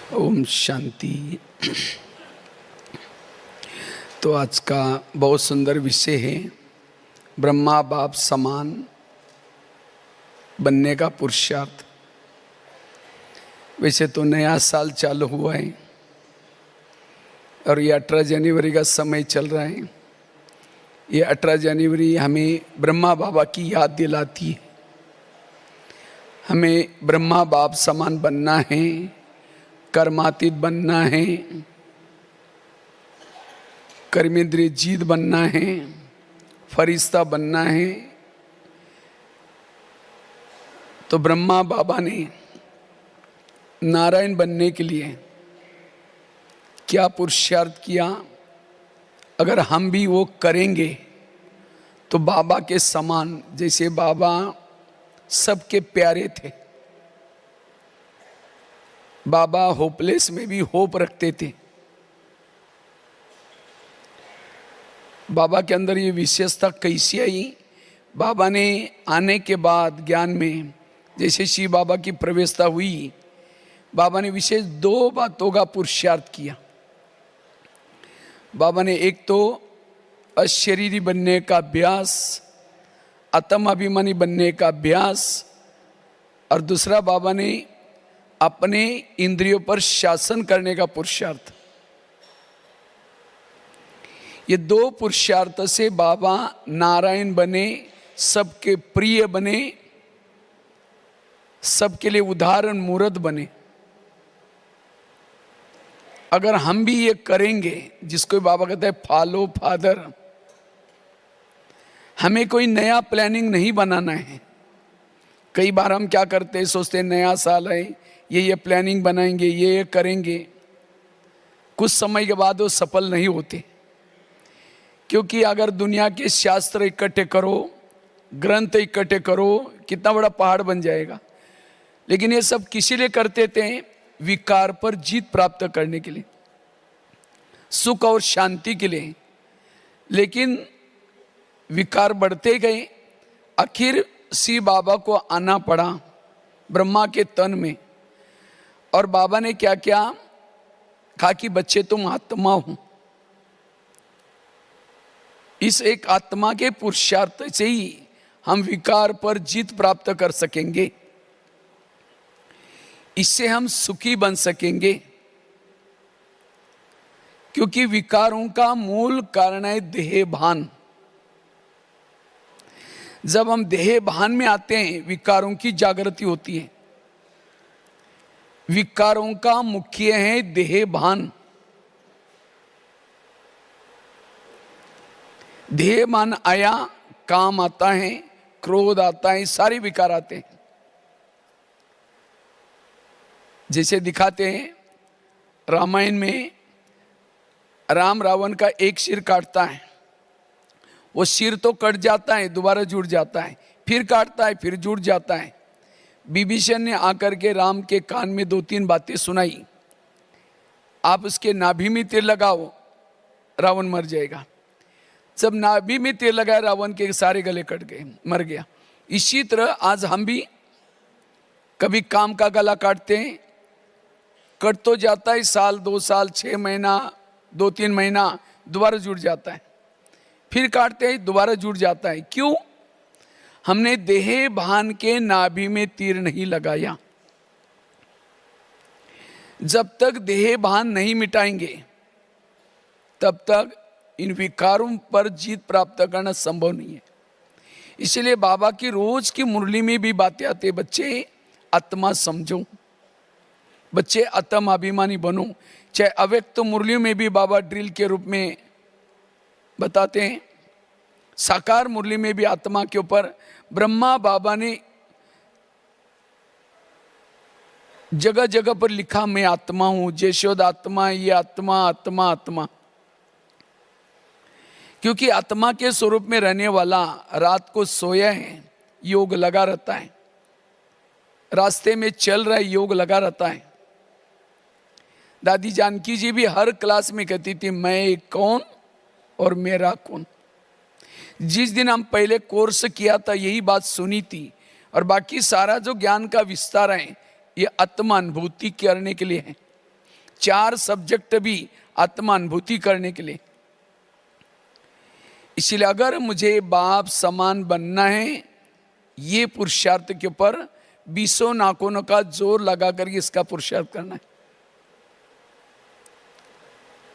ओम शांति। तो आज का बहुत सुंदर विषय है ब्रह्मा बाप समान बनने का पुरुषार्थ। वैसे तो नया साल चालू हुआ है और ये 18 जनवरी का समय चल रहा है। ये 18 जनवरी हमें ब्रह्मा बाबा की याद दिलाती है। हमें ब्रह्मा बाप समान बनना है, कर्मातीत बनना है, कर्मेंद्रिय जीत बनना है, फरिश्ता बनना है। तो ब्रह्मा बाबा ने नारायण बनने के लिए क्या पुरुषार्थ किया? अगर हम भी वो करेंगे तो बाबा के समान, जैसे बाबा सबके प्यारे थे, बाबा होपलेस में भी होप रखते थे। बाबा के अंदर ये विशेषता कैसी आई? बाबा ने आने के बाद ज्ञान में जैसे शिव बाबा की प्रवेशता हुई, बाबा ने विशेष 2 बातों का पुरुषार्थ किया। बाबा ने एक तो अशरीरी बनने का अभ्यास, आत्म अभिमानी बनने का अभ्यास, और दूसरा बाबा ने अपने इंद्रियों पर शासन करने का पुरुषार्थ। ये 2 पुरुषार्थ से बाबा नारायण बने, सबके प्रिय बने, सबके लिए उदाहरण मूर्त बने। अगर हम भी ये करेंगे, जिसको बाबा कहते हैं फॉलो फादर, हमें कोई नया प्लानिंग नहीं बनाना है। कई बार हम क्या करते हैं, सोचते हैं नया साल है, ये प्लानिंग बनाएंगे, ये करेंगे। कुछ समय के बाद वो सफल नहीं होते, क्योंकि अगर दुनिया के शास्त्र इकट्ठे करो, ग्रंथ इकट्ठे करो, कितना बड़ा पहाड़ बन जाएगा। लेकिन ये सब किसी लिए करते थे? विकार पर जीत प्राप्त करने के लिए, सुख और शांति के लिए। लेकिन विकार बढ़ते गए, आखिर शिव बाबा को आना पड़ा ब्रह्मा के तन में। और बाबा ने क्या किया? कहा कि बच्चे तुम आत्मा हो। इस एक आत्मा के पुरुषार्थ से ही हम विकार पर जीत प्राप्त कर सकेंगे, इससे हम सुखी बन सकेंगे। क्योंकि विकारों का मूल कारण है देह भान। जब हम देह भान में आते हैं, विकारों की जागृति होती है। विकारों का मुख्य है देह भान। देह भान आया, काम आता है, क्रोध आता है, सारे विकार आते हैं। जैसे दिखाते हैं रामायण में, राम रावण का एक सिर काटता है, वो सिर तो कट जाता है, दोबारा जुड़ जाता है, फिर काटता है, फिर जुड़ जाता है। विभीषण ने आकर के राम के कान में 2-3 बातें सुनाई। आप उसके नाभि में तीर लगाओ, रावण मर जाएगा। जब नाभि में तीर लगाया, रावण के सारे गले कट गए, मर गया। इसी तरह आज हम भी कभी काम का गला काटते हैं, कट तो जाता है, साल 2 साल 6 महीना 2-3 महीना, दोबारा जुड़ जाता है, फिर काटते हैं, दोबारा जुड़ जाता है। क्यों? हमने देह भान के नाभि में तीर नहीं लगाया। जब तक देह भान नहीं मिटाएंगे, तब तक इन विकारों पर जीत प्राप्त करना संभव नहीं है। इसलिए बाबा की रोज की मुरली में भी बातें आती है, बच्चे आत्मा समझो, बच्चे आत्म अभिमानी बनो। चाहे अव्यक्त मुरलियों में भी बाबा ड्रिल के रूप में बताते हैं, साकार मुरली में भी आत्मा के ऊपर ब्रह्मा बाबा ने जगह जगह पर लिखा, मैं आत्मा हूं, जयशोद आत्मा, ये आत्मा आत्मा आत्मा। क्योंकि आत्मा के स्वरूप में रहने वाला रात को सोया है, योग लगा रहता है, रास्ते में चल रहा है, योग लगा रहता है। दादी जानकी जी भी हर क्लास में कहती थी, मैं कौन और मेरा कौन। जिस दिन हम पहले कोर्स किया था, यही बात सुनी थी। और बाकी सारा जो ज्ञान का विस्तार है, ये आत्मानुभूति करने के लिए है। 4 सब्जेक्ट भी आत्मा अनुभूति करने के लिए। इसलिए अगर मुझे बाप समान बनना है, ये पुरुषार्थ के ऊपर 20 नाखूनों का जोर लगा कर इसका पुरुषार्थ करना है।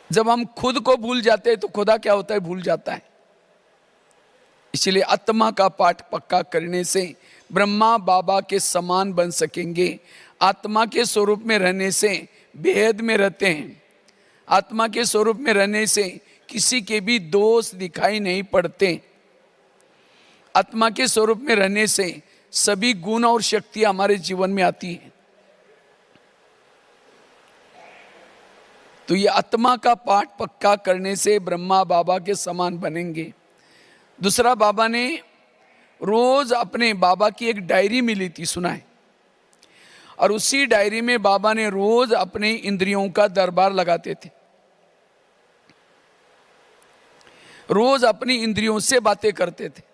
जब हम खुद को भूल जाते हैं तो खुदा क्या होता है, भूल जाता है। इसलिए आत्मा का पाठ पक्का करने से ब्रह्मा बाबा के समान बन सकेंगे। आत्मा के स्वरूप में रहने से बेहद में रहते हैं। आत्मा के स्वरूप में रहने से किसी के भी दोष दिखाई नहीं पड़ते। आत्मा के स्वरूप में रहने से सभी गुण और शक्तियां हमारे जीवन में आती हैं। तो ये आत्मा का पाठ पक्का करने से ब्रह्मा बाबा के समान बनेंगे। दूसरा, बाबा ने रोज अपने बाबा की एक डायरी मिली थी, सुना है, और उसी डायरी में बाबा ने रोज अपने इंद्रियों का दरबार लगाते थे। रोज अपनी इंद्रियों से बातें करते थे।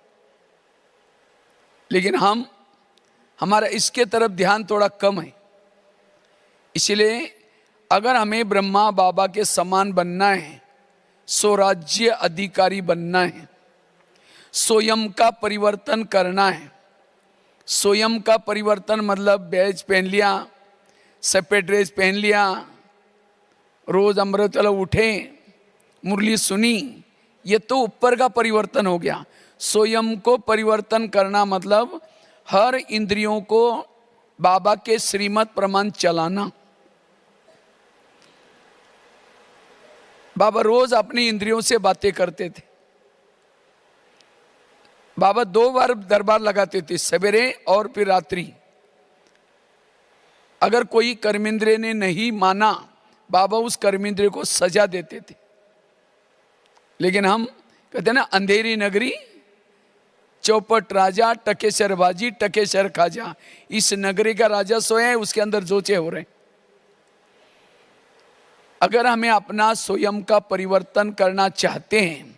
लेकिन हमारा इसके तरफ ध्यान थोड़ा कम है। इसलिए अगर हमें ब्रह्मा बाबा के समान बनना है, स्वराज्य अधिकारी बनना है, स्वयं का परिवर्तन करना है। स्वयं का परिवर्तन मतलब बैज पहन लिया, सफेद ड्रेस पहन लिया, रोज अमृतवेला उठे, मुरली सुनी, ये तो ऊपर का परिवर्तन हो गया। स्वयं को परिवर्तन करना मतलब हर इंद्रियों को बाबा के श्रीमत प्रमाण चलाना। बाबा रोज अपनी इंद्रियों से बातें करते थे। बाबा 2 बार दरबार लगाते थे, सवेरे और फिर रात्रि। अगर कोई कर्मेंद्रिय ने नहीं माना, बाबा उस कर्मेंद्रिय को सजा देते थे। लेकिन हम कहते हैं ना, अंधेरी नगरी चौपट राजा, टकेसर बाजी टकेसर खाजा। इस नगरी का राजा सोया है, उसके अंदर जोचे हो रहे हैं। अगर हमें अपना स्वयं का परिवर्तन करना चाहते हैं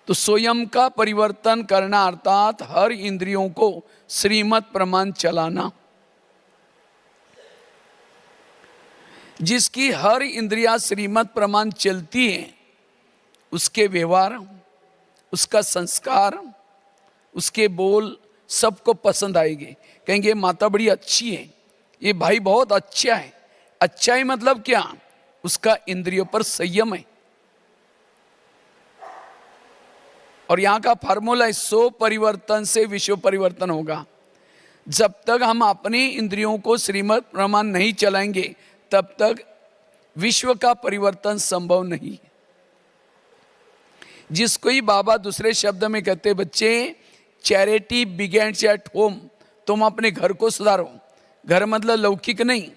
तो स्वयं का परिवर्तन करना अर्थात हर इंद्रियों को श्रीमत प्रमाण चलाना। जिसकी हर इंद्रिया श्रीमत प्रमाण चलती है, उसके व्यवहार, उसका संस्कार, उसके बोल सबको पसंद आएंगे। कहेंगे माता बड़ी अच्छी है, ये भाई बहुत अच्छा है। अच्छा है मतलब क्या? उसका इंद्रियों पर संयम है। और यहाँ का फार्मूला है, 100 परिवर्तन से विश्व परिवर्तन होगा। जब तक हम अपनी इंद्रियों को श्रीमत प्रमाण नहीं चलाएंगे, तब तक विश्व का परिवर्तन संभव नहीं। जिसको ही बाबा दूसरे शब्द में कहते, बच्चे चैरिटी बिगेन्स एट होम, तुम अपने घर को सुधारो। घर मतलब लौकिक नहीं,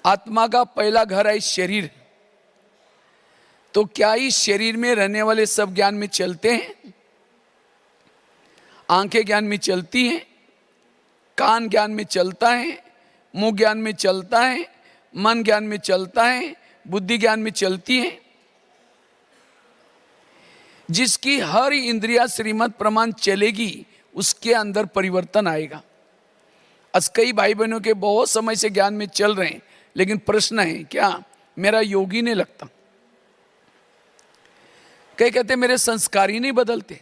आत्मा का पहला घर है शरीर। तो क्या इस शरीर में रहने वाले सब ज्ञान में चलते हैं? आंखें ज्ञान में चलती हैं, कान ज्ञान में चलता है, मुंह ज्ञान में चलता है, मन ज्ञान में चलता है, बुद्धि ज्ञान में चलती है। जिसकी हर इंद्रिया श्रीमत प्रमाण चलेगी, उसके अंदर परिवर्तन आएगा। आज कई भाई बहनों के बहुत समय से ज्ञान में चल रहे हैं, लेकिन प्रश्न है क्या मेरा योगी नहीं लगता। कई कहते मेरे संस्कार ही नहीं बदलते।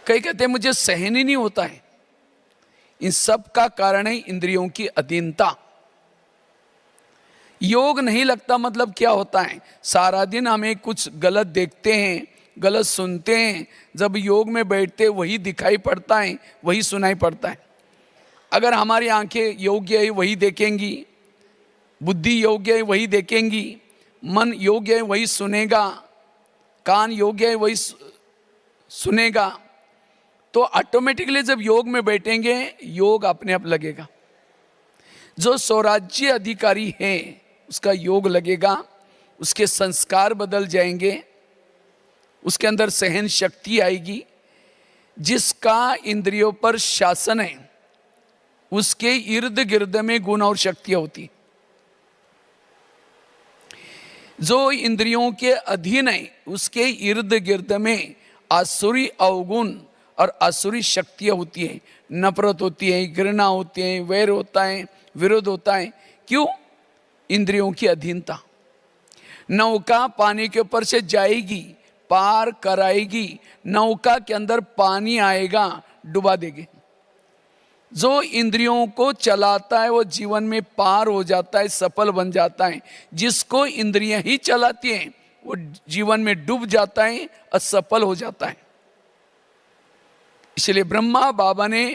कई कहते मुझे सहन ही नहीं होता है। इन सब का कारण है इंद्रियों की अधीनता। योग नहीं लगता मतलब क्या होता है? सारा दिन हमें कुछ गलत देखते हैं, गलत सुनते हैं। जब योग में बैठते वही दिखाई पड़ता है, वही सुनाई पड़ता है। अगर हमारी आंखें योग्य है वही देखेंगी, बुद्धि योग्य है वही देखेंगी, मन योग्य है वही सुनेगा, कान योग्य है वही सुनेगा, तो ऑटोमेटिकली जब योग में बैठेंगे योग अपने आप लगेगा। जो स्वराज्य अधिकारी है उसका योग लगेगा, उसके संस्कार बदल जाएंगे, उसके अंदर सहन शक्ति आएगी। जिसका इंद्रियों पर शासन है उसके इर्द गिर्द में गुण और शक्तियां होती। जो इंद्रियों के अधीन है उसके इर्द गिर्द में आसुरी अवगुण और आसुरी शक्तियाँ होती हैं, नफरत होती है, घृणा होती है, वैर होता है, विरोध होता है। क्यों? इंद्रियों की अधीनता। नौका पानी के ऊपर से जाएगी, पार कराएगी, नौका के अंदर पानी आएगा, डुबा देगी। जो इंद्रियों को चलाता है वो जीवन में पार हो जाता है, सफल बन जाता है। जिसको इंद्रियां ही चलाती हैं वो जीवन में डूब जाता है, असफल हो जाता है। इसलिए ब्रह्मा बाबा ने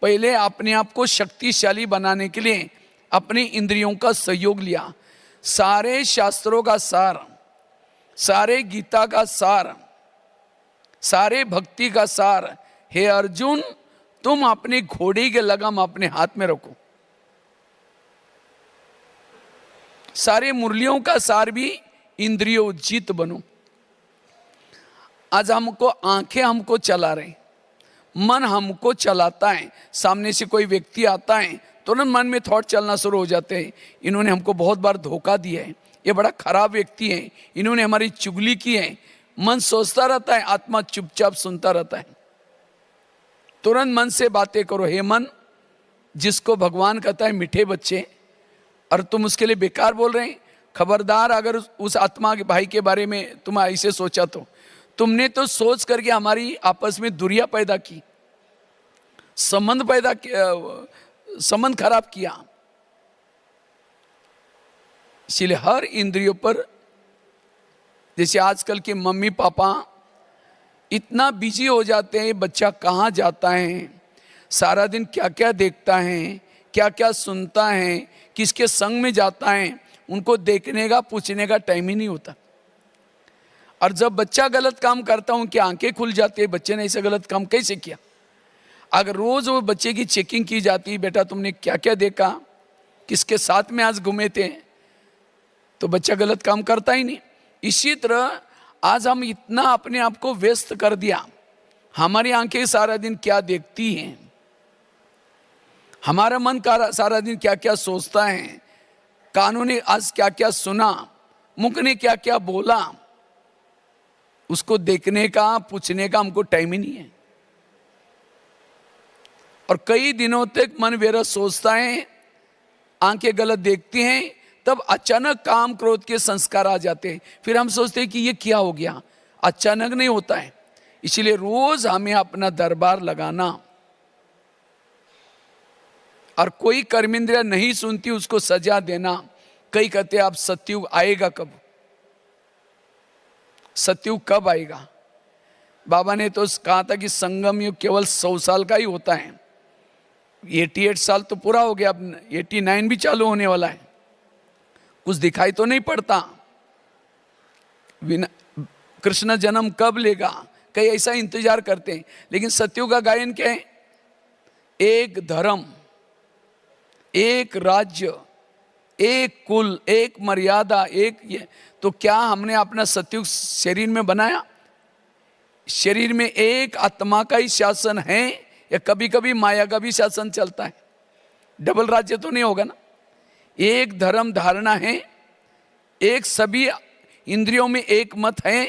पहले अपने आप को शक्तिशाली बनाने के लिए अपनी इंद्रियों का सहयोग लिया। सारे शास्त्रों का सार, सारे गीता का सार, सारे भक्ति का सार, हे अर्जुन तुम अपनी घोड़ी के लगाम अपने हाथ में रखो। सारे मुरलियों का सार भी इंद्रियों जीत बनो। आज हमको आंखें हमको चला रहे, मन हमको चलाता है। सामने से कोई व्यक्ति आता है तुरंत मन में थॉट चलना शुरू हो जाते हैं, इन्होंने हमको बहुत बार धोखा दिया है, ये बड़ा खराब व्यक्ति है, इन्होंने हमारी चुगली की है। मन सोचता रहता है, आत्मा चुपचाप सुनता रहता है। तुरंत मन से बातें करो। हे मन, जिसको भगवान कहता है मीठे बच्चे, और तुम उसके लिए बेकार बोल रहे हैं, खबरदार अगर उस आत्मा के भाई के बारे में तुम ऐसे सोचा तो तुमने तो सोच करके हमारी आपस में दूरियां पैदा की, संबंध खराब किया। इसलिए हर इंद्रियों पर, जैसे आजकल के मम्मी पापा इतना बिजी हो जाते हैं, बच्चा कहाँ जाता है, सारा दिन क्या क्या देखता है, क्या क्या सुनता है, किसके संग में जाता है, उनको देखने का पूछने का टाइम ही नहीं होता। और जब बच्चा गलत काम करता हूँ कि आंखें खुल जाती है, बच्चे ने ऐसा गलत काम कैसे किया। अगर रोज वो बच्चे की चेकिंग की जाती, बेटा तुमने क्या क्या देखा, किसके साथ में आज घूमे थे, तो बच्चा गलत काम करता ही नहीं। इसी तरह आज हम इतना अपने आप को व्यस्त कर दिया, हमारी आंखें सारा दिन क्या देखती हैं, हमारा मन सारा दिन क्या क्या सोचता है, कानों ने आज क्या क्या सुना, मुख ने क्या क्या बोला, उसको देखने का पूछने का हमको टाइम ही नहीं है। और कई दिनों तक मन वेरा सोचता है, आंखें गलत देखती हैं, तब अचानक काम क्रोध के संस्कार आ जाते हैं। फिर हम सोचते हैं कि ये क्या हो गया, अचानक नहीं होता है। इसलिए रोज हमें अपना दरबार लगाना, और कोई कर्मेंद्रिया नहीं सुनती उसको सजा देना। कई कहते आप सतयुग आएगा कब, सतयुग कब आएगा। बाबा ने तो कहा था कि संगम युग केवल 100 साल का ही होता है। 88 साल तो पूरा हो गया, अब 89 भी चालू होने वाला है। कुछ दिखाई तो नहीं पड़ता, कृष्ण जन्म कब लेगा, कई ऐसा इंतजार करते हैं। लेकिन सतयुग का गायन क्या है, एक धर्म, एक राज्य, एक कुल, एक मर्यादा, एक ये। तो क्या हमने अपना सतयुग शरीर में बनाया? शरीर में एक आत्मा का ही शासन है, या कभी कभी माया का भी शासन चलता है? डबल राज्य तो नहीं होगा ना। एक धर्म धारणा है, एक सभी इंद्रियों में एक मत है।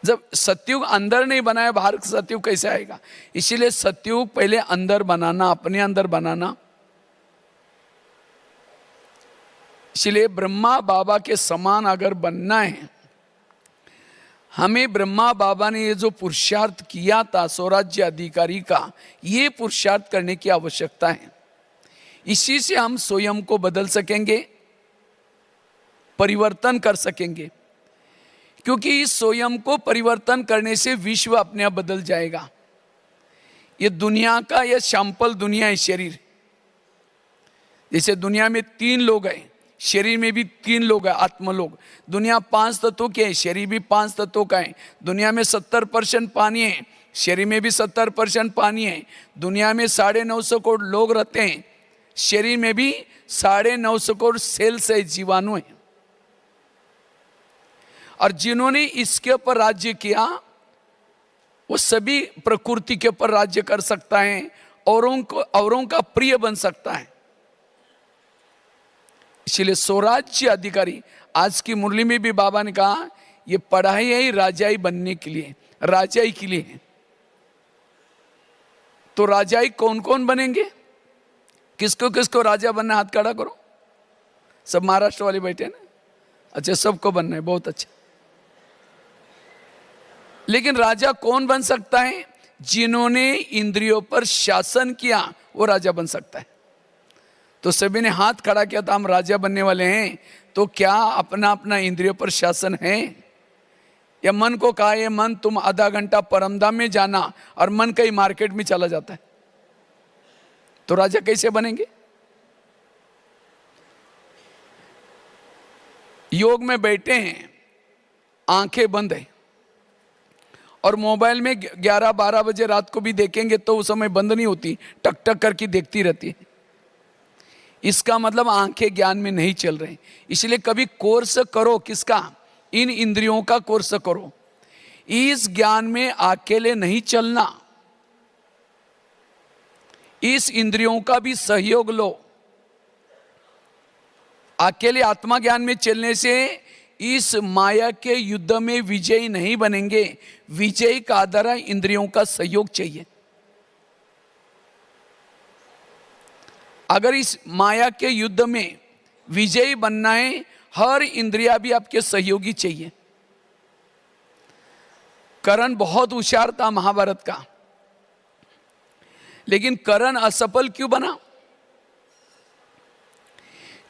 जब सतयुग अंदर नहीं बनाया, बाहर सतयुग कैसे आएगा? इसीलिए सतयुग पहले अंदर बनाना, अपने अंदर बनाना। इसलिए ब्रह्मा बाबा के समान अगर बनना है, हमें ब्रह्मा बाबा ने ये जो पुरुषार्थ किया था स्वराज्य अधिकारी का, ये पुरुषार्थ करने की आवश्यकता है। इसी से हम स्वयं को बदल सकेंगे, परिवर्तन कर सकेंगे। क्योंकि इस स्वयं को परिवर्तन करने से विश्व अपने आप बदल जाएगा। ये दुनिया का, यह सैंपल दुनिया है, शरीर। जैसे दुनिया में 3 लोग हैं, शरीर में भी 3 लोग हैं, आत्मलोग। दुनिया 5 तत्वों के है, शरीर भी 5 तत्वों का है। दुनिया में 70% पानी है, शरीर में भी 70% पानी है। दुनिया में 950 करोड़ लोग रहते हैं, शरीर में भी 950 करोड़ सेल्स है, जीवाणु है। और जिन्होंने इसके ऊपर राज्य किया, वो सभी प्रकृति के ऊपर राज्य कर सकता है, औरों का प्रिय बन सकता है। इसलिए स्वराज्य अधिकारी, आज की मुरली में भी बाबा ने कहा, ये पढ़ाई है ही राजाई बनने के लिए। राजाई के लिए है। तो राजाई कौन कौन बनेंगे, किसको किसको राजा बनना, हाथ खड़ा करो। सब महाराष्ट्र वाले बैठे ना, अच्छा सबको बनना है, बहुत अच्छा। लेकिन राजा कौन बन सकता है, जिन्होंने इंद्रियों पर शासन किया वो राजा बन सकता है। तो सभी ने हाथ खड़ा किया तो हम राजा बनने वाले हैं। तो क्या अपना अपना इंद्रियों पर शासन है, या मन को कहा ये मन तुम आधा घंटा परमधाम में जाना और मन कहीं मार्केट में चला जाता है, तो राजा कैसे बनेंगे। योग में बैठे हैं, आंखें बंद है, और मोबाइल में 11-12 बजे रात को भी देखेंगे तो उस समय बंद नहीं होती, टक टक करके देखती रहती है। इसका मतलब आंखें ज्ञान में नहीं चल रहे। इसलिए कभी कोर्स करो, किसका, इन इंद्रियों का कोर्स करो। इस ज्ञान में अकेले नहीं चलना, इस इंद्रियों का भी सहयोग लो। अकेले आत्मा ज्ञान में चलने से इस माया के युद्ध में विजयी नहीं बनेंगे। विजय का आधार इंद्रियों का सहयोग चाहिए। अगर इस माया के युद्ध में विजयी बनना है, हर इंद्रिया भी आपके सहयोगी चाहिए। कर्ण बहुत होशियार था महाभारत का, लेकिन कर्ण असफल क्यों बना,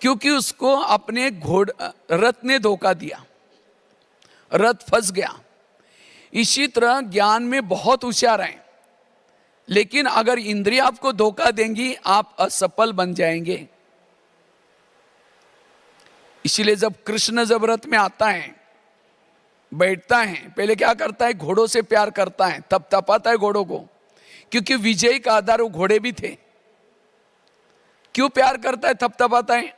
क्योंकि उसको अपने रथ ने धोखा दिया, रथ फंस गया। इसी तरह ज्ञान में बहुत होशियार हैं, लेकिन अगर इंद्रियां आपको धोखा देंगी आप असफल बन जाएंगे। इसीलिए जब कृष्ण जब रथ में आता है, बैठता है, पहले क्या करता है, घोड़ों से प्यार करता है, तब तपाता है घोड़ों को, क्योंकि विजय का आधार वो घोड़े भी थे। क्यों प्यार करता है, थपथपाता है,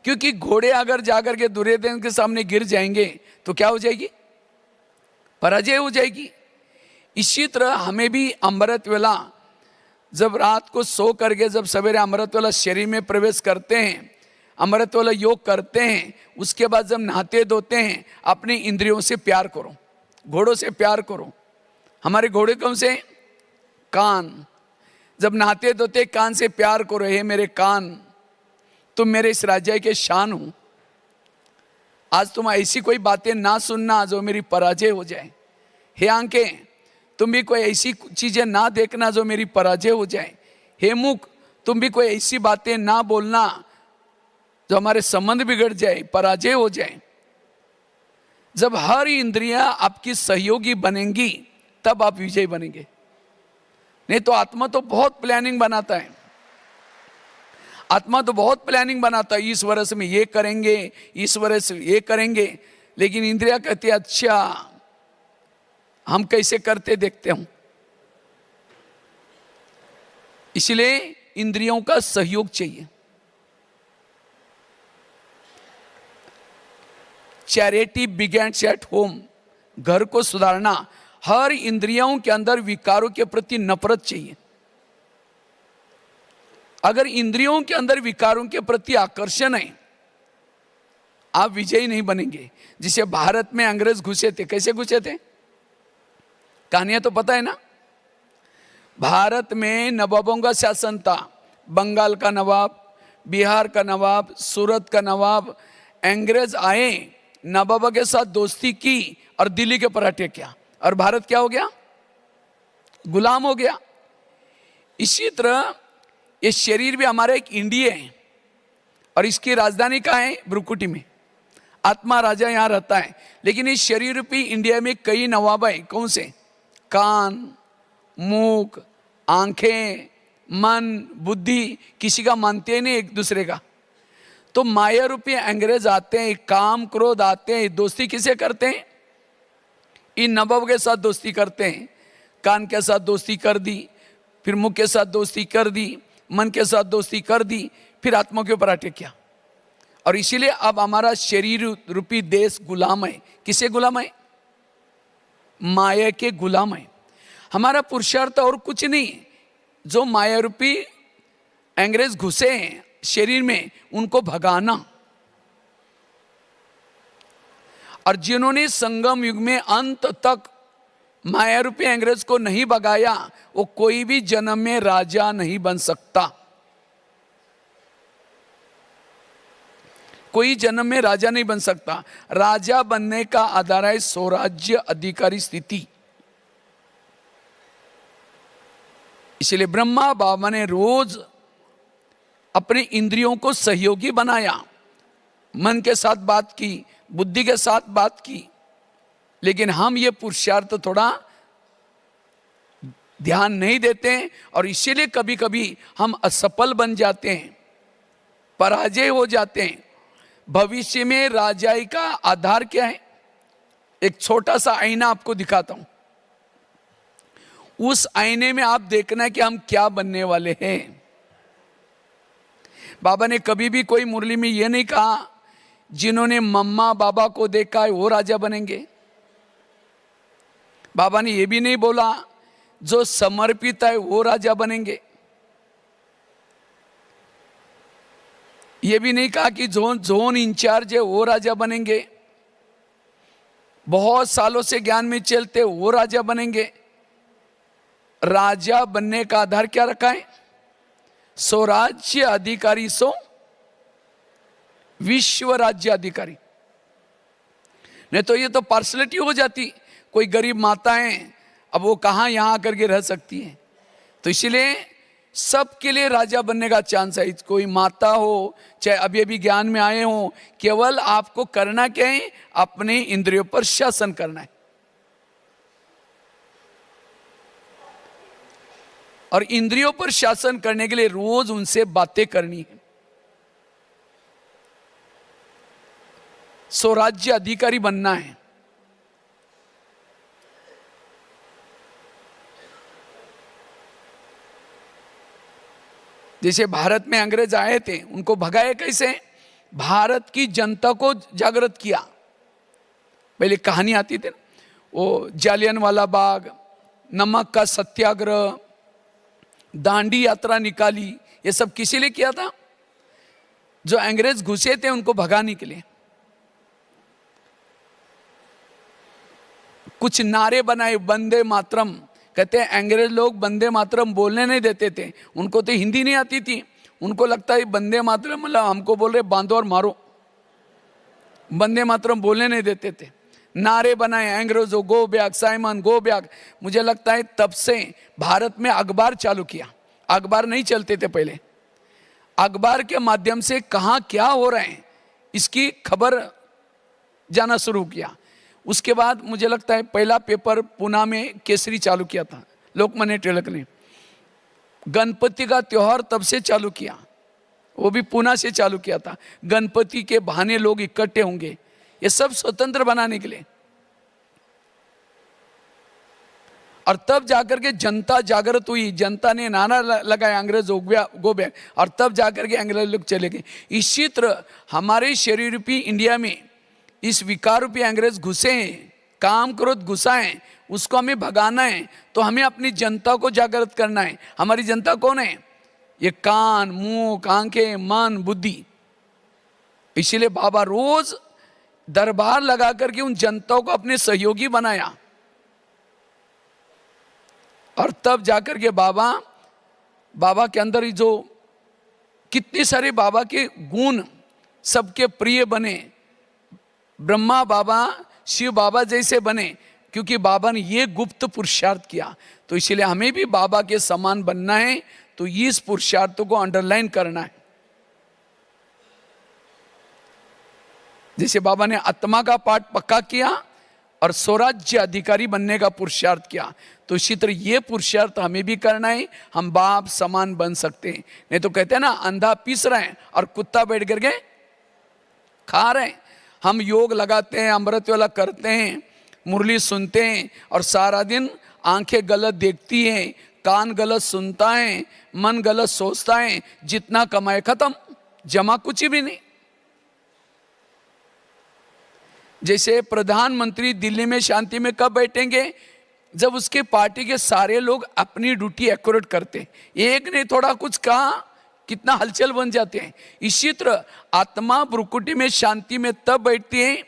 क्योंकि घोड़े अगर जाकर के दुर्योधन के सामने गिर जाएंगे तो क्या हो जाएगी, पराजय हो जाएगी। इसी तरह हमें भी अमृत वेला, जब रात को सो करके जब सवेरे अमृत वेला शरीर में प्रवेश करते हैं, अमृत वाला योग करते हैं, उसके बाद जब नहाते धोते हैं, अपने इंद्रियों से प्यार करो, घोड़ों से प्यार करो। हमारे घोड़े कौन से, कान। जब नहाते धोते कान से प्यार करो, हे मेरे कान, तुम मेरे इस राज्य के शान हो। आज तुम ऐसी कोई बातें ना सुनना जो मेरी पराजय हो जाए। हे आंखें, तुम भी कोई ऐसी चीजें ना देखना जो मेरी पराजय हो जाए। हे मुख, तुम भी कोई ऐसी बातें ना बोलना जो हमारे संबंध बिगड़ जाए, पराजय हो जाए। जब हर इंद्रियां आपकी सहयोगी बनेंगी तब आप विजय बनेंगे। नहीं तो आत्मा तो बहुत प्लानिंग बनाता है, आत्मा तो बहुत प्लानिंग बनाता है, इस वर्ष में ये करेंगे, इस वर्ष ये करेंगे, लेकिन इंद्रिया कहती है अच्छा हम कैसे करते देखते हूं। इसलिए इंद्रियों का सहयोग चाहिए। चैरिटी बिगेन्स एट होम, घर को सुधारना। हर इंद्रियों के अंदर विकारों के प्रति नफरत चाहिए। अगर इंद्रियों के अंदर विकारों के प्रति आकर्षण है, आप विजयी नहीं बनेंगे। जिसे भारत में अंग्रेज घुसे थे, कैसे घुसे थे, कहानियां तो पता है ना। भारत में नवाबों का शासन था, बंगाल का नवाब, बिहार का नवाब, सूरत का नवाब। अंग्रेज आए, नवाबों के साथ दोस्ती की और दिल्ली के पराठे किया, और भारत क्या हो गया, गुलाम हो गया। इसी तरह ये शरीर भी हमारा एक इंडिया है, और इसकी राजधानी कहाँ है, ब्रुकुटी में। आत्मा राजा यहाँ रहता है, लेकिन इस शरीर रूपी इंडिया में कई नवाब है। कौन से, कान, मुख, आंखें, मन, बुद्धि, किसी का मानते नहीं एक दूसरे का। तो माया रूपी अंग्रेज आते हैं, काम क्रोध आते हैं, दोस्ती किसे करते हैं, इन नवाब के साथ दोस्ती करते हैं। कान के साथ दोस्ती कर दी, फिर मुख के साथ दोस्ती कर दी, मन के साथ दोस्ती कर दी, फिर आत्मा के ऊपर अटैक किया। और इसीलिए अब हमारा शरीर रूपी देश गुलाम है। किसे गुलाम है, माया के गुलाम है। हमारा पुरुषार्थ और कुछ नहीं, जो माया रूपी अंग्रेज घुसे हैं शरीर में, उनको भगाना। और जिन्होंने संगम युग में अंत तक माया रूपी अंग्रेज को नहीं भगाया, वो कोई भी जन्म में राजा नहीं बन सकता। कोई जन्म में राजा नहीं बन सकता। राजा बनने का आधार है स्वराज्य अधिकारी स्थिति। इसलिए ब्रह्मा बाबा ने रोज अपने इंद्रियों को सहयोगी बनाया, मन के साथ बात की, बुद्धि के साथ बात की, लेकिन हम ये पुरुषार्थ थोड़ा ध्यान नहीं देते और इसीलिए कभी कभी हम असफल बन जाते हैं, पराजय हो जाते हैं। भविष्य में राजाई का आधार क्या है? एक छोटा सा आईना आपको दिखाता हूं। उस आईने में आप देखना है कि हम क्या बनने वाले हैं। बाबा ने कभी भी कोई मुरली में यह नहीं कहा जिन्होंने मम्मा बाबा को देखा है वो राजा बनेंगे। बाबा ने यह भी नहीं बोला जो समर्पित है वो राजा बनेंगे। यह भी नहीं कहा कि जोन इंचार्ज है वो राजा बनेंगे, बहुत सालों से ज्ञान में चलते वो राजा बनेंगे। राजा बनने का आधार क्या रखा है? स्वराज्य अधिकारी सो विश्व राज्य अधिकारी। नहीं तो ये तो पार्सलिटी हो जाती। कोई गरीब माताएं अब वो कहां यहां करके रह सकती हैं। तो इसीलिए सबके लिए राजा बनने का चांस है। कोई माता हो चाहे अभी अभी ज्ञान में आए हो, केवल आपको करना क्या है? अपने इंद्रियों पर शासन करना है। और इंद्रियों पर शासन करने के लिए रोज उनसे बातें करनी है। स्वराज्य अधिकारी बनना है। जैसे भारत में अंग्रेज आए थे, उनको भगाए कैसे? भारत की जनता को जागृत किया। पहले कहानी आती थी ना, वो जालियनवाला बाग, नमक का सत्याग्रह, दांडी यात्रा निकाली, ये सब किसी लिए किया था? जो अंग्रेज घुसे थे उनको भगाने के लिए। कुछ नारे बनाए, वंदे मातरम। कहते हैं अंग्रेज लोग वंदे मातरम बोलने नहीं देते थे, उनको तो हिंदी नहीं आती थी। उनको लगता है वंदे मातरम मतलब हमको बोल रहे बांधो और मारो, वंदे मातरम बोलने नहीं देते थे। नारे बनाए अंग्रेजों, go back Simon, go back. मुझे लगता है तब से भारत में अखबार चालू किया। अखबार नहीं चलते थे पहले। अखबार के माध्यम से कहाँ क्या हो रहे हैं इसकी खबर जाना शुरू किया। उसके बाद मुझे लगता है पहला पेपर पुणे में केसरी चालू किया था लोकमान्य तिलक ने। गणपति का त्योहार तब से चालू किया, वो भी पुणे से चालू किया था। गणपति के बहाने लोग इकट्ठे होंगे, ये सब स्वतंत्र बनाने के लिए। और तब जाकर के जनता जागृत हुई, जनता ने नारा लगाया अंग्रेज गो बैक, और तब जाकर के अंग्रेज लोग चले गए। इसी तरह हमारे शरीर रूपी इंडिया में इस विकार रूपी अंग्रेज घुसे हैं, काम क्रोध घुसा है, उसको हमें भगाना है। तो हमें अपनी जनता को जागृत करना है। हमारी जनता कौन है? ये कान, मुंह, आंखें, मन, बुद्धि। इसीलिए बाबा रोज दरबार लगा करके उन जनताओं को अपने सहयोगी बनाया। और तब जाकर के बाबा के अंदर जो कितने सारे बाबा के गुण सबके प्रिय बने, ब्रह्मा बाबा, शिव बाबा जैसे बने, क्योंकि बाबा ने ये गुप्त पुरुषार्थ किया। तो इसलिए हमें भी बाबा के समान बनना है, तो इस पुरुषार्थ को अंडरलाइन करना है। जैसे बाबा ने आत्मा का पाठ पक्का किया और स्वराज्य अधिकारी बनने का पुरुषार्थ किया, तो इसी तरह ये पुरुषार्थ हमें भी करना है। हम बाप समान बन सकते हैं। नहीं तो कहते हैं ना, अंधा पीस रहे हैं और कुत्ता बैठ करके खा रहे हैं। हम योग लगाते हैं, अमृत वाला करते हैं, मुरली सुनते हैं, और सारा दिन आंखें गलत देखती हैं, कान गलत सुनता है, मन गलत सोचता है, जितना कमाए खत्म, जमा कुछ भी नहीं। जैसे प्रधानमंत्री दिल्ली में शांति में कब बैठेंगे? जब उसके पार्टी के सारे लोग अपनी ड्यूटी एक्यूरेट करते। एक ने थोड़ा कुछ कहा, कितना हलचल बन जाते हैं। इसी तरह आत्मा भ्रुकुटी में शांति में तब बैठती है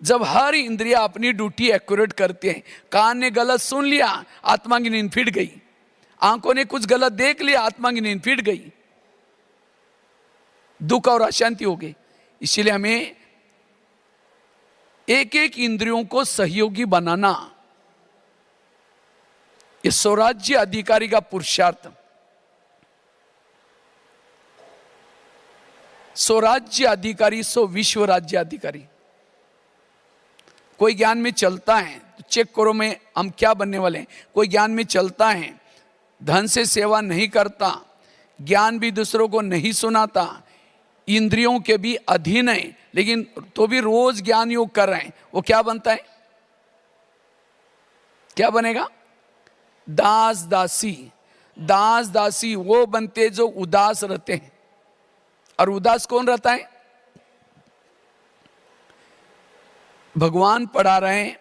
जब हर इंद्रिया अपनी ड्यूटी एक्यूरेट करते हैं, कान ने गलत सुन लिया, आत्मा की नींद फिट गई, आंखों ने कुछ गलत देख लिया, आत्मा की नींद फिट गई, दुख और अशांति हो गई। इसीलिए हमें एक एक इंद्रियों को सहयोगी बनाना, ये स्वराज्य अधिकारी का पुरुषार्थ। स्वराज्य अधिकारी सो विश्व राज्य अधिकारी। कोई ज्ञान में चलता है तो चेक करो में हम क्या बनने वाले हैं। कोई ज्ञान में चलता है, धन से सेवा नहीं करता, ज्ञान भी दूसरों को नहीं सुनाता, इंद्रियों के भी अधीन है, लेकिन तो भी रोज ज्ञान योग कर रहे हैं, वो क्या बनता है? क्या बनेगा? दास दासी। दास दासी वो बनते जो उदास रहते हैं। और उदास कौन रहता है? भगवान पढ़ा रहे हैं,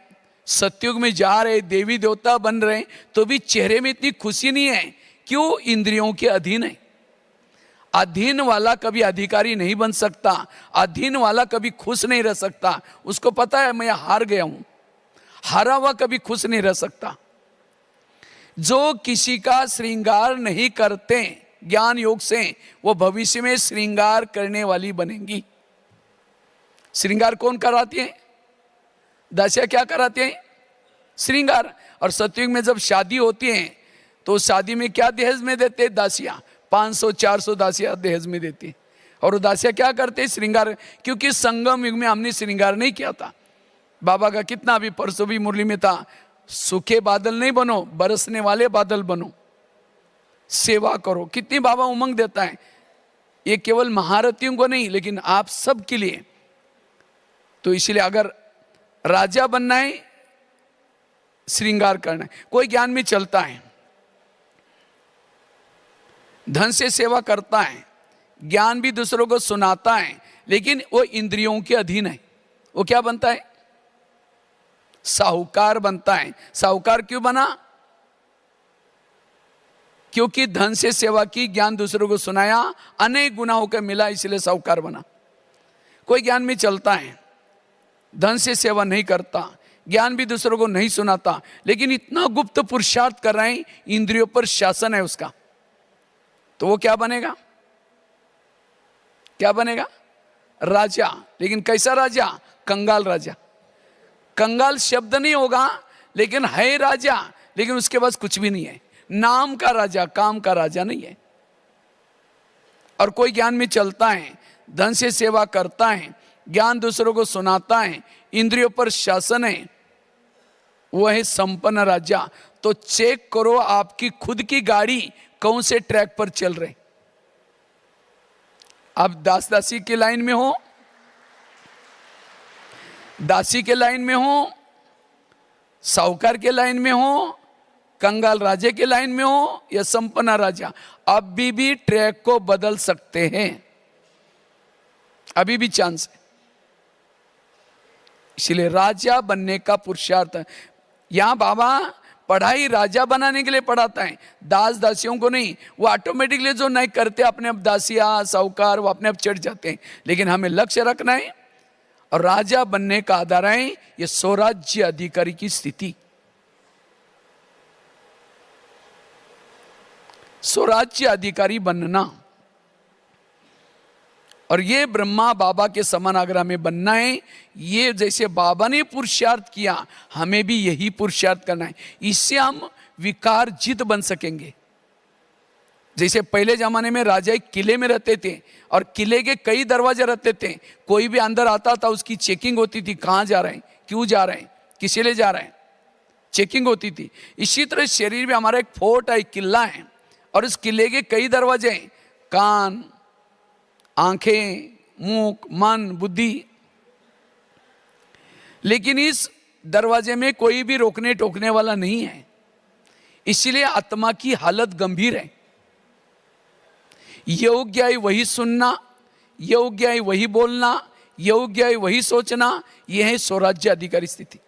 सतयुग में जा रहे, देवी देवता बन रहे, तो भी चेहरे में इतनी खुशी नहीं है। क्यों? इंद्रियों के अधीन है। अधीन वाला कभी अधिकारी नहीं बन सकता, अधीन वाला कभी खुश नहीं रह सकता। उसको पता है मैं हार गया हूं, हारा हुआ कभी खुश नहीं रह सकता। जो किसी का श्रृंगार नहीं करते ज्ञान योग से, वो भविष्य में श्रृंगार करने वाली बनेंगी। श्रृंगार कौन कराती है? दासियां क्या कराती हैं? श्रृंगार। और सतयुग में जब शादी होती है तो शादी में क्या दहेज में देते हैं? दासियां 500-400 दासियां दहेज में देती है। और वो दासियां क्या करते हैं? श्रृंगार। क्योंकि संगम युग में हमने श्रृंगार नहीं किया था। बाबा का कितना भी परसों भी मुरली में था, सूखे बादल नहीं बनो, बरसने वाले बादल बनो, सेवा करो। कितनी बाबा उमंग देता है। ये केवल महारथियों को नहीं, लेकिन आप सब के लिए। तो इसलिए अगर राजा बनना है, श्रृंगार करना है। कोई ज्ञान में चलता है, धन से सेवा करता है, ज्ञान भी दूसरों को सुनाता है, लेकिन वो इंद्रियों के अधीन है, वो क्या बनता है? साहूकार बनता है। साहूकार क्यों बना? क्योंकि धन से सेवा की, ज्ञान दूसरों को सुनाया, अनेक गुना होकर मिला, इसलिए साहूकार बना। कोई ज्ञान में चलता है, धन से सेवा नहीं करता, ज्ञान भी दूसरों को नहीं सुनाता, लेकिन इतना गुप्त पुरुषार्थ कर रहे हैं, इंद्रियों पर शासन है उसका, तो वो क्या बनेगा? क्या बनेगा? राजा। लेकिन कैसा राजा? कंगाल राजा। कंगाल शब्द नहीं होगा, लेकिन है राजा, लेकिन उसके पास कुछ भी नहीं है। नाम का राजा, काम का राजा नहीं है। और कोई ज्ञान में चलता है, धन से सेवा करता है, ज्ञान दूसरों को सुनाता है, इंद्रियों पर शासन है, वो है संपन्न राजा। तो चेक करो आपकी खुद की गाड़ी कौन से ट्रैक पर चल रहे। आप दास दासी के लाइन में हो, दासी के लाइन में हो, साहूकार के लाइन में हो, कंगाल राजे के लाइन में हो, या संपन्न राजा, अभी भी ट्रैक को बदल सकते हैं, अभी भी चांस है। इसलिए राजा बनने का पुरुषार्थ है। यहां बाबा पढ़ाई राजा बनाने के लिए पढ़ाता है, दास दासियों को नहीं। वो ऑटोमेटिकली जो नहीं करते अपने आप दासिया साहूकार, वो अपने आप चढ़ जाते हैं। लेकिन हमें लक्ष्य रखना है, और राजा बनने का आधार है ये स्वराज्य अधिकारी की स्थिति। स्वराज्य अधिकारी बनना, और ये ब्रह्मा बाबा के समान अगर हमें बनना है, ये जैसे बाबा ने पुरुषार्थ किया, हमें भी यही पुरुषार्थ करना है। इससे हम विकार जित बन सकेंगे। जैसे पहले जमाने में राजा एक किले में रहते थे, और किले के कई दरवाजे रहते थे। कोई भी अंदर आता था, उसकी चेकिंग होती थी, कहाँ जा रहे हैं, क्यों जा रहे हैं, किस लिए जा रहे हैं, चेकिंग होती थी। इसी तरह शरीर में हमारा एक फोर्ट है, किला है, और उस किले के कई दरवाजे हैं, कान, आंखें, मुख, मन, बुद्धि। लेकिन इस दरवाजे में कोई भी रोकने टोकने वाला नहीं है। इसलिए आत्मा की हालत गंभीर है। योग्य है वही सुनना, योग्य है वही बोलना, योग्य है वही सोचना, यह है स्वराज्य अधिकारी स्थिति।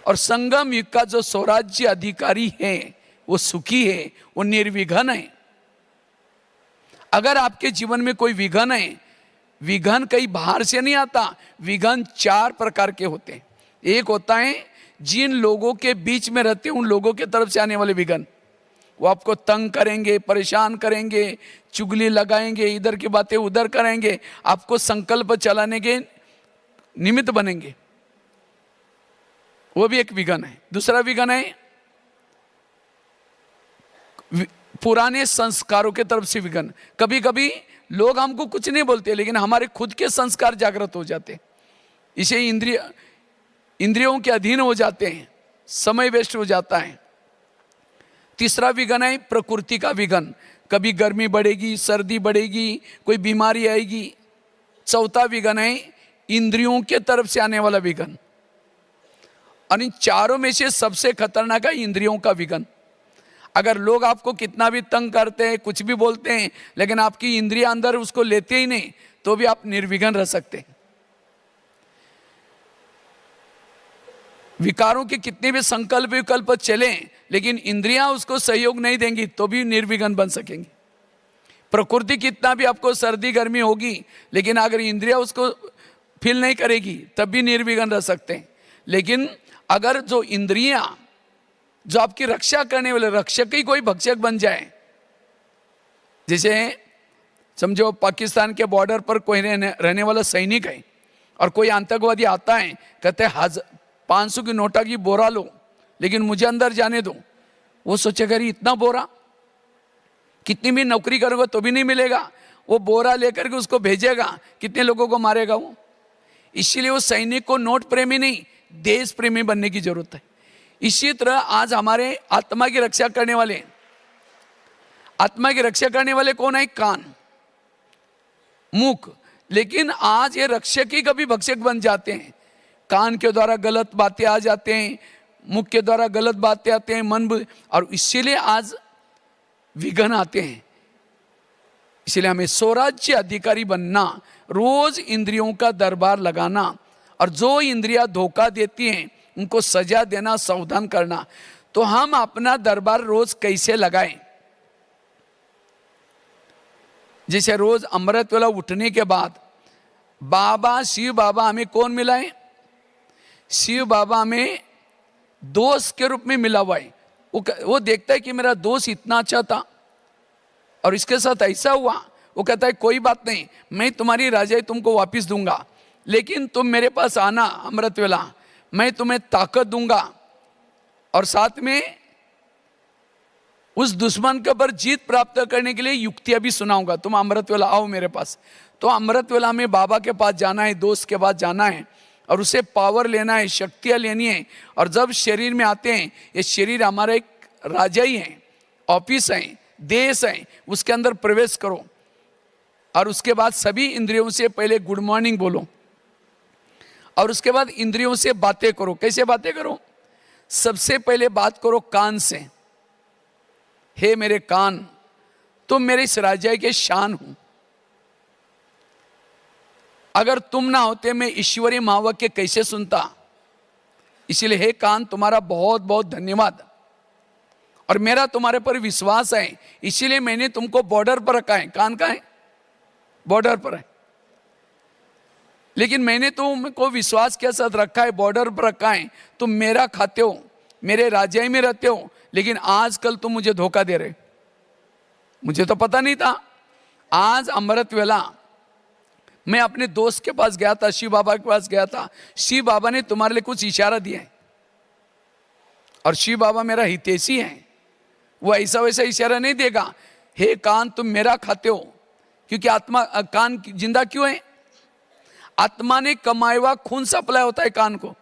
और संगम युग का जो स्वराज्य अधिकारी है वो सुखी है, वो निर्विघ्न है। अगर आपके जीवन में कोई विघ्न है, विघन कहीं बाहर से नहीं आता। विघन 4 प्रकार के होते हैं। एक होता है जिन लोगों के बीच में रहते हैं उन लोगों के तरफ से आने वाले विघन, वो आपको तंग करेंगे, परेशान करेंगे, चुगली लगाएंगे, इधर की बातें उधर करेंगे, आपको संकल्प चलाने के निमित्त बनेंगे, वो भी एक विघन है। दूसरा विघन है पुराने संस्कारों के तरफ से विघन। कभी कभी लोग हमको कुछ नहीं बोलते लेकिन हमारे खुद के संस्कार जागृत हो जाते, इसे इंद्रियों के अधीन हो जाते हैं, समय वेस्ट हो जाता है। तीसरा विघन है प्रकृति का विघन, कभी गर्मी बढ़ेगी, सर्दी बढ़ेगी, कोई बीमारी आएगी। चौथा विघन है इंद्रियों के तरफ से आने वाला विघन। और इन चारों में से सबसे खतरनाक है इंद्रियों का विघन। अगर लोग आपको कितना भी तंग करते हैं, कुछ भी बोलते हैं, लेकिन आपकी इंद्रियां अंदर उसको लेते ही नहीं, तो भी आप निर्विघ्न रह सकते हैं। विकारों के कितने भी संकल्प विकल्प चलें, लेकिन इंद्रियां उसको सहयोग नहीं देंगी तो भी निर्विघ्न बन सकेंगी। प्रकृति कितना भी आपको सर्दी गर्मी होगी, लेकिन अगर इंद्रियां उसको फील नहीं करेगी तब भी निर्विघ्न रह सकते हैं। लेकिन अगर जो इंद्रियां जो आपकी रक्षा करने वाले, रक्षक ही कोई भक्षक बन जाए, जैसे समझो पाकिस्तान के बॉर्डर पर कोई रहने वाला सैनिक है और कोई आतंकवादी आता है, कहते हैं 500 की नोटा की बोरा लो लेकिन मुझे अंदर जाने दो। वो सोचेगा अरे इतना बोरा, कितनी भी नौकरी करोगे तो भी नहीं मिलेगा। वो बोरा लेकर के उसको भेजेगा, कितने लोगों को मारेगा वो। इसीलिए वो सैनिक को नोट प्रेमी नहीं, देश प्रेमी बनने की जरूरत है। इसी तरह आज हमारे आत्मा की रक्षा करने वाले, आत्मा की रक्षा करने वाले कौन है? कान, मुख। लेकिन आज ये रक्षक ही कभी भक्षक बन जाते हैं। कान के द्वारा गलत बातें आ जाते हैं, मुख के द्वारा गलत बातें आते हैं, और इसीलिए आज विघन आते हैं। इसलिए हमें स्वराज्य अधिकारी बनना, रोज इंद्रियों का दरबार लगाना, और जो इंद्रियां धोखा देती हैं उनको सजा देना, सावधान करना। तो हम अपना दरबार रोज कैसे लगाएं? जैसे रोज अमृत वेला उठने के बाद बाबा, शिव बाबा हमें कौन मिलाए? शिव बाबा में दोस्त के रूप में मिला हुआ है। वो देखता है कि मेरा दोस्त इतना अच्छा था और इसके साथ ऐसा हुआ। वो कहता है कोई बात नहीं, मैं तुम्हारी राजाई तुमको वापस दूंगा, लेकिन तुम मेरे पास आना अमृत वेला, मैं तुम्हें ताकत दूंगा और साथ में उस दुश्मन के ऊपर जीत प्राप्त करने के लिए युक्तियां भी सुनाऊंगा। तुम अमृत वेला आओ मेरे पास। तो अमृत वेला में बाबा के पास जाना है, दोस्त के पास जाना है और उससे पावर लेना है, शक्तियां लेनी है। और जब शरीर में आते हैं, ये शरीर हमारा एक राजा ही है, ऑफिस है, देश है, उसके अंदर प्रवेश करो और उसके बाद सभी इंद्रियों से पहले गुड मॉर्निंग बोलो और उसके बाद इंद्रियों से बातें करो। कैसे बातें करो? सबसे पहले बात करो कान से। हे मेरे कान, तुम मेरे इस राज्य के शान हो। अगर तुम ना होते मैं ईश्वरीय महावाक्य कैसे सुनता? इसलिए हे कान, तुम्हारा बहुत बहुत धन्यवाद और मेरा तुम्हारे पर विश्वास है, इसीलिए मैंने तुमको बॉर्डर पर रखा है। कान का है, बॉर्डर पर है, लेकिन मैंने तुमको विश्वास के साथ रखा है, बॉर्डर पर रखा है। तुम मेरा खाते हो, मेरे राज्य में रहते हो, लेकिन आजकल तुम मुझे धोखा दे रहे। मुझे तो पता नहीं था। आज अमृत वेला मैं अपने दोस्त के पास गया था, शिव बाबा के पास गया था। शिव बाबा ने तुम्हारे लिए कुछ इशारा दिया है और शिव बाबा मेरा हितैषी है, वो ऐसा वैसा इशारा नहीं देगा। हे कान, तुम मेरा खाते हो, क्योंकि आत्मा, कान जिंदा क्यों है? आत्मा ने कमाया हुआ खून सप्लाई होता है कान को,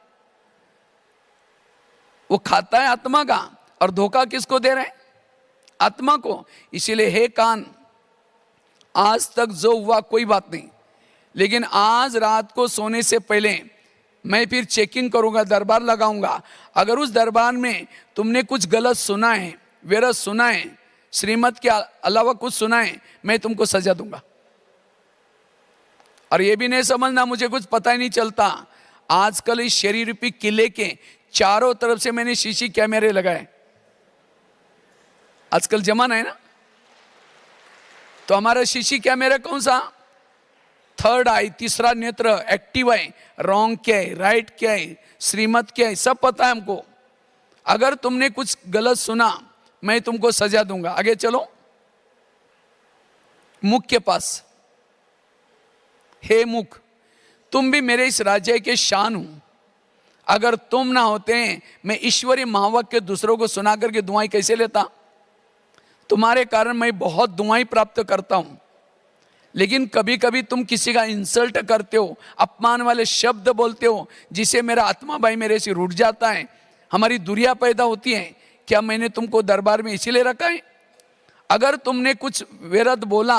वो खाता है आत्मा का, और धोखा किसको दे रहे हैं? आत्मा को। इसीलिए हे कान, आज तक जो हुआ कोई बात नहीं, लेकिन आज रात को सोने से पहले मैं फिर चेकिंग करूंगा, दरबार लगाऊंगा। अगर उस दरबार में तुमने कुछ गलत सुना है, विरत सुना है, श्रीमत के अलावा कुछ सुना है, मैं तुमको सजा दूंगा। और ये भी नहीं समझना मुझे कुछ पता ही नहीं चलता। आजकल इस शरीर रूपी किले के चारों तरफ से मैंने शीशी कैमरे लगाए। आजकल जमाना है ना, तो हमारा शीशी कैमरा कौन सा? थर्ड आई, तीसरा नेत्र एक्टिव है, रॉन्ग क्या है, राइट क्या है, श्रीमत क्या है, सब पता है हमको। अगर तुमने कुछ गलत सुना मैं तुमको सजा दूंगा। आगे चलो, मुख के पास, हे मुख तुम भी मेरे इस राज्य के शान हो। अगर तुम ना होते मैं ईश्वरीय महावाक्य दूसरों को सुना करके दुआएं कैसे लेता। तुम्हारे कारण मैं बहुत दुआएं प्राप्त करता हूं, लेकिन कभी कभी तुम किसी का इंसल्ट करते हो, अपमान वाले शब्द बोलते हो, जिसे मेरा आत्मा भाई मेरे से रूठ जाता है, हमारी दूरियां पैदा होती हैं। क्या मैंने तुमको दरबार में इसीलिए रखा है? अगर तुमने कुछ व्यर्थ बोला,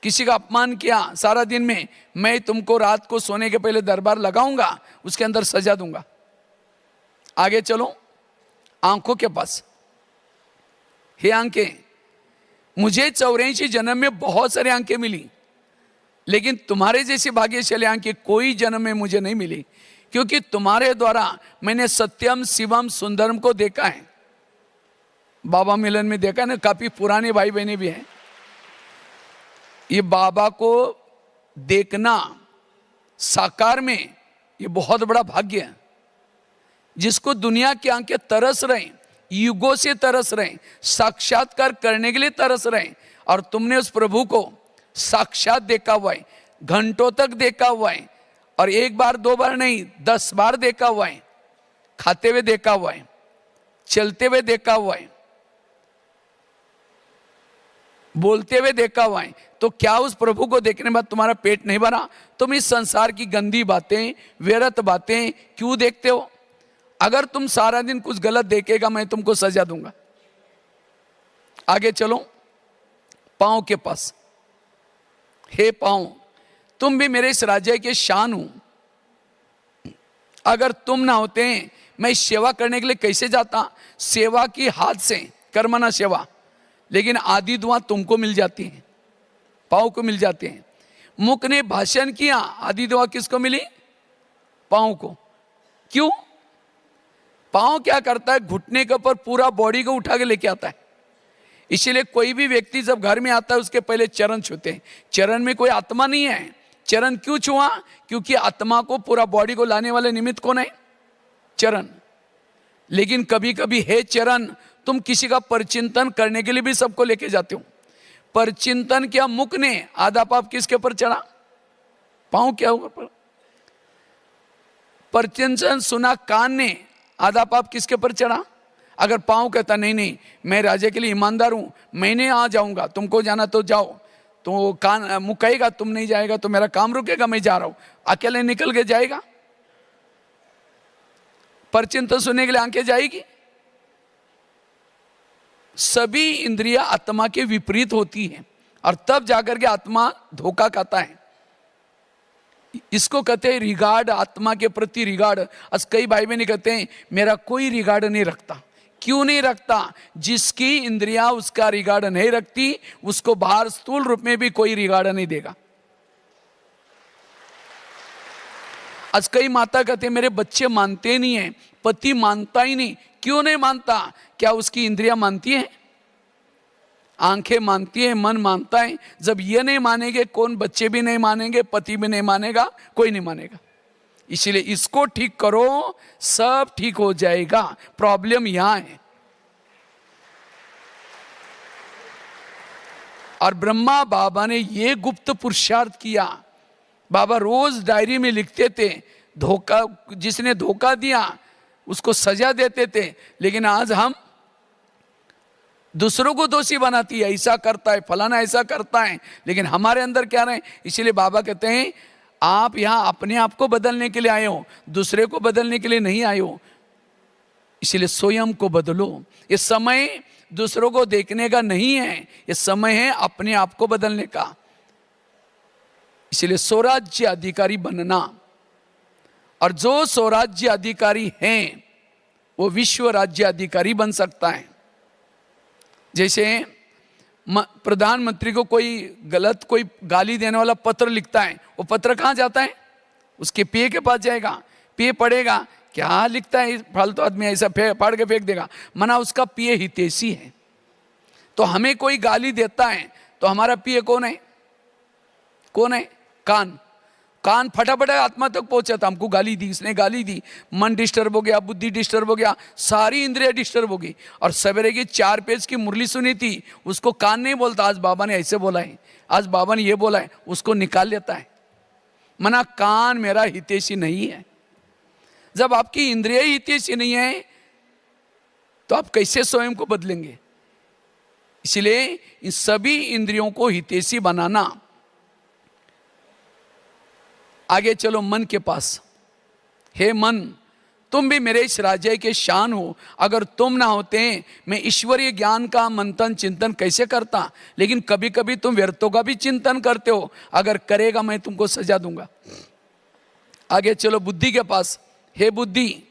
किसी का अपमान किया सारा दिन में, मैं तुमको रात को सोने के पहले दरबार लगाऊंगा, उसके अंदर सजा दूंगा। आगे चलो, आंखों के पास, हे आंखें मुझे 84 जन्म में बहुत सारी आंखें मिली, लेकिन तुम्हारे जैसी भाग्यशाली आंखें कोई जन्म में मुझे नहीं मिली, क्योंकि तुम्हारे द्वारा मैंने सत्यम शिवम सुंदरम को देखा है। बाबा मिलन में देखा ना, काफी पुराने भाई बहने भी हैं। ये बाबा को देखना साकार में ये बहुत बड़ा भाग्य है। जिसको दुनिया की आंखें तरस रहे, युगों से तरस रहे, साक्षात्कार करने के लिए तरस रहे, और तुमने उस प्रभु को साक्षात देखा हुआ है, घंटों तक देखा हुआ है, और एक बार दो बार नहीं 10 बार देखा हुआ है, खाते हुए देखा हुआ है, चलते हुए देखा हुआ है, बोलते हुए देखा हुआ है। तो क्या उस प्रभु को देखने के बाद तुम्हारा पेट नहीं भरा? तुम इस संसार की गंदी बातें, व्यर्थ बातें क्यों देखते हो? अगर तुम सारा दिन कुछ गलत देखेगा मैं तुमको सजा दूंगा। आगे चलो, पांव के पास, हे पांव तुम भी मेरे इस राज्य के शान हो। अगर तुम ना होते मैं सेवा करने के लिए कैसे जाता? सेवा की हाथ से कर्मना सेवा, लेकिन आदि दुआ तुमको मिल जाती है, पांव को मिल जाते हैं। मुख ने भाषण किया, आदि दुआ किसको मिली? पांव को। क्यों? पांव क्या करता है? घुटने के ऊपर पूरा बॉडी को उठा के लेके आता है। इसीलिए कोई भी व्यक्ति जब घर में आता है उसके पहले चरण छूते हैं। चरण में कोई आत्मा नहीं है। चरण क्यों छुआ? क्योंकि आत्मा को पूरा बॉडी को लाने वाले निमित्त कौन है? चरण। लेकिन कभी कभी हे चरण, तुम किसी का परचिंतन करने के लिए भी सबको लेके जाते हो। परचिंतन किया मुख ने, आधा पाप किसके ऊपर चढ़ा? पांव क्या ऊपर। परचिंतन सुना कान ने, आधा पाप किसके ऊपर चढ़ा? अगर पांव कहता नहीं नहीं मैं राजा के लिए ईमानदार हूं, मैंने आ जाऊंगा, तुमको जाना तो जाओ, तो कान मुख कहेगा तुम नहीं जाएगा तो मेरा काम रुकेगा, मैं जा रहा हूं, अकेले निकल के जाएगा? परचिंतन सुनने के लिए आंखें जाएगी? सभी इंद्रियां आत्मा के विपरीत होती हैं, और तब जाकर के आत्मा धोखा खाता है। इसको कहते हैं रिगार्ड, आत्मा के प्रति रिगार्ड। कई भाई बहन कहते हैं मेरा कोई रिगार्ड नहीं रखता। क्यों नहीं रखता? जिसकी इंद्रियां उसका रिगार्ड नहीं रखती, उसको बाहर स्थूल रूप में भी कोई रिगार्ड नहीं देगा। आज कई माता कहते हैं मेरे बच्चे मानते नहीं है, पति मानता ही नहीं। क्यों नहीं मानता? क्या उसकी इंद्रियां मानती हैं? आंखें मानती हैं, मन मानता है। जब ये नहीं मानेंगे, कौन बच्चे भी नहीं मानेंगे, पति भी नहीं मानेगा, कोई नहीं मानेगा। इसीलिए इसको ठीक करो, सब ठीक हो जाएगा। प्रॉब्लम यहां है। और ब्रह्मा बाबा ने ये गुप्त पुरुषार्थ किया। बाबा रोज डायरी में लिखते थे, धोखा, जिसने धोखा दिया उसको सजा देते थे। लेकिन आज हम दूसरों को दोषी बनाती है, ऐसा करता है, फलाना ऐसा करता है, लेकिन हमारे अंदर क्या रहे? इसीलिए बाबा कहते हैं आप यहां अपने आप को बदलने के लिए आए हो, दूसरे को बदलने के लिए नहीं आए हो। इसीलिए स्वयं को बदलो। ये समय दूसरों को देखने का नहीं है, ये समय है अपने आप को बदलने का। इसलिए स्वराज्य अधिकारी बनना, और जो स्वराज्य अधिकारी हैं वो विश्व राज्य अधिकारी बन सकता है। जैसे प्रधानमंत्री को कोई गलत, कोई गाली देने वाला पत्र लिखता है, वो पत्र कहाँ जाता है? उसके पीए के पास जाएगा। पीए पढ़ेगा, क्या लिखता है फालतू आदमी, ऐसा फाड़ के फेंक देगा। मना उसका पीए हितैषी है। तो हमें कोई गाली देता है तो हमारा पीए कौन है? कौन है? कान, कान फटाफट आत्मा तक पहुंचा था, हमको गाली दी, इसने गाली दी, मन डिस्टर्ब हो गया, बुद्धि डिस्टर्ब हो गया, सारी इंद्रिया डिस्टर्ब हो गई। और सवेरे की 4 पेज की मुरली सुनी थी, उसको कान नहीं बोलता, आज बाबा ने ऐसे बोला है, आज बाबा ने ये बोला है, उसको निकाल लेता है। मना कान मेरा हितैषी नहीं है। जब आपकी इंद्रिया ही हितैषी नहीं है तो आप कैसे स्वयं को बदलेंगे? इसलिए इन सभी इंद्रियों को हितैषी बनाना। आगे चलो मन के पास। हे मन, तुम भी मेरे इस राज्य के शान हो। अगर तुम ना होते मैं ईश्वरीय ज्ञान का मंथन चिंतन कैसे करता? लेकिन कभी कभी तुम व्यर्थों का भी चिंतन करते हो, अगर करेगा मैं तुमको सजा दूंगा। आगे चलो बुद्धि के पास। हे बुद्धि,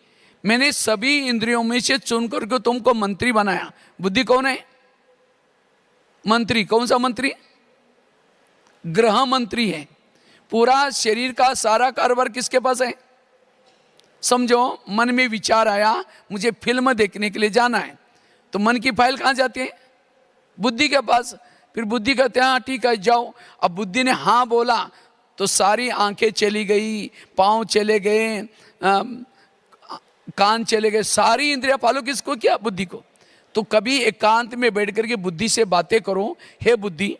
मैंने सभी इंद्रियों में से चुन करके तुमको मंत्री बनाया। बुद्धि कौन है? मंत्री। कौन सा मंत्री? ग्रह मंत्री है। पूरा शरीर का सारा कारोबार किसके पास है? समझो मन में विचार आया, मुझे फिल्म देखने के लिए जाना है, तो मन की फाइल कहाँ जाती है? बुद्धि के पास। फिर बुद्धि कहते हैं हाँ ठीक है जाओ। अब बुद्धि ने हाँ बोला तो सारी आंखें चली गई, पांव चले गए, कान चले गए, सारी इंद्रियां फॉलो किसको किया? बुद्धि को। तो कभी एकांत में बैठ करके बुद्धि से बातें करो। हे बुद्धि,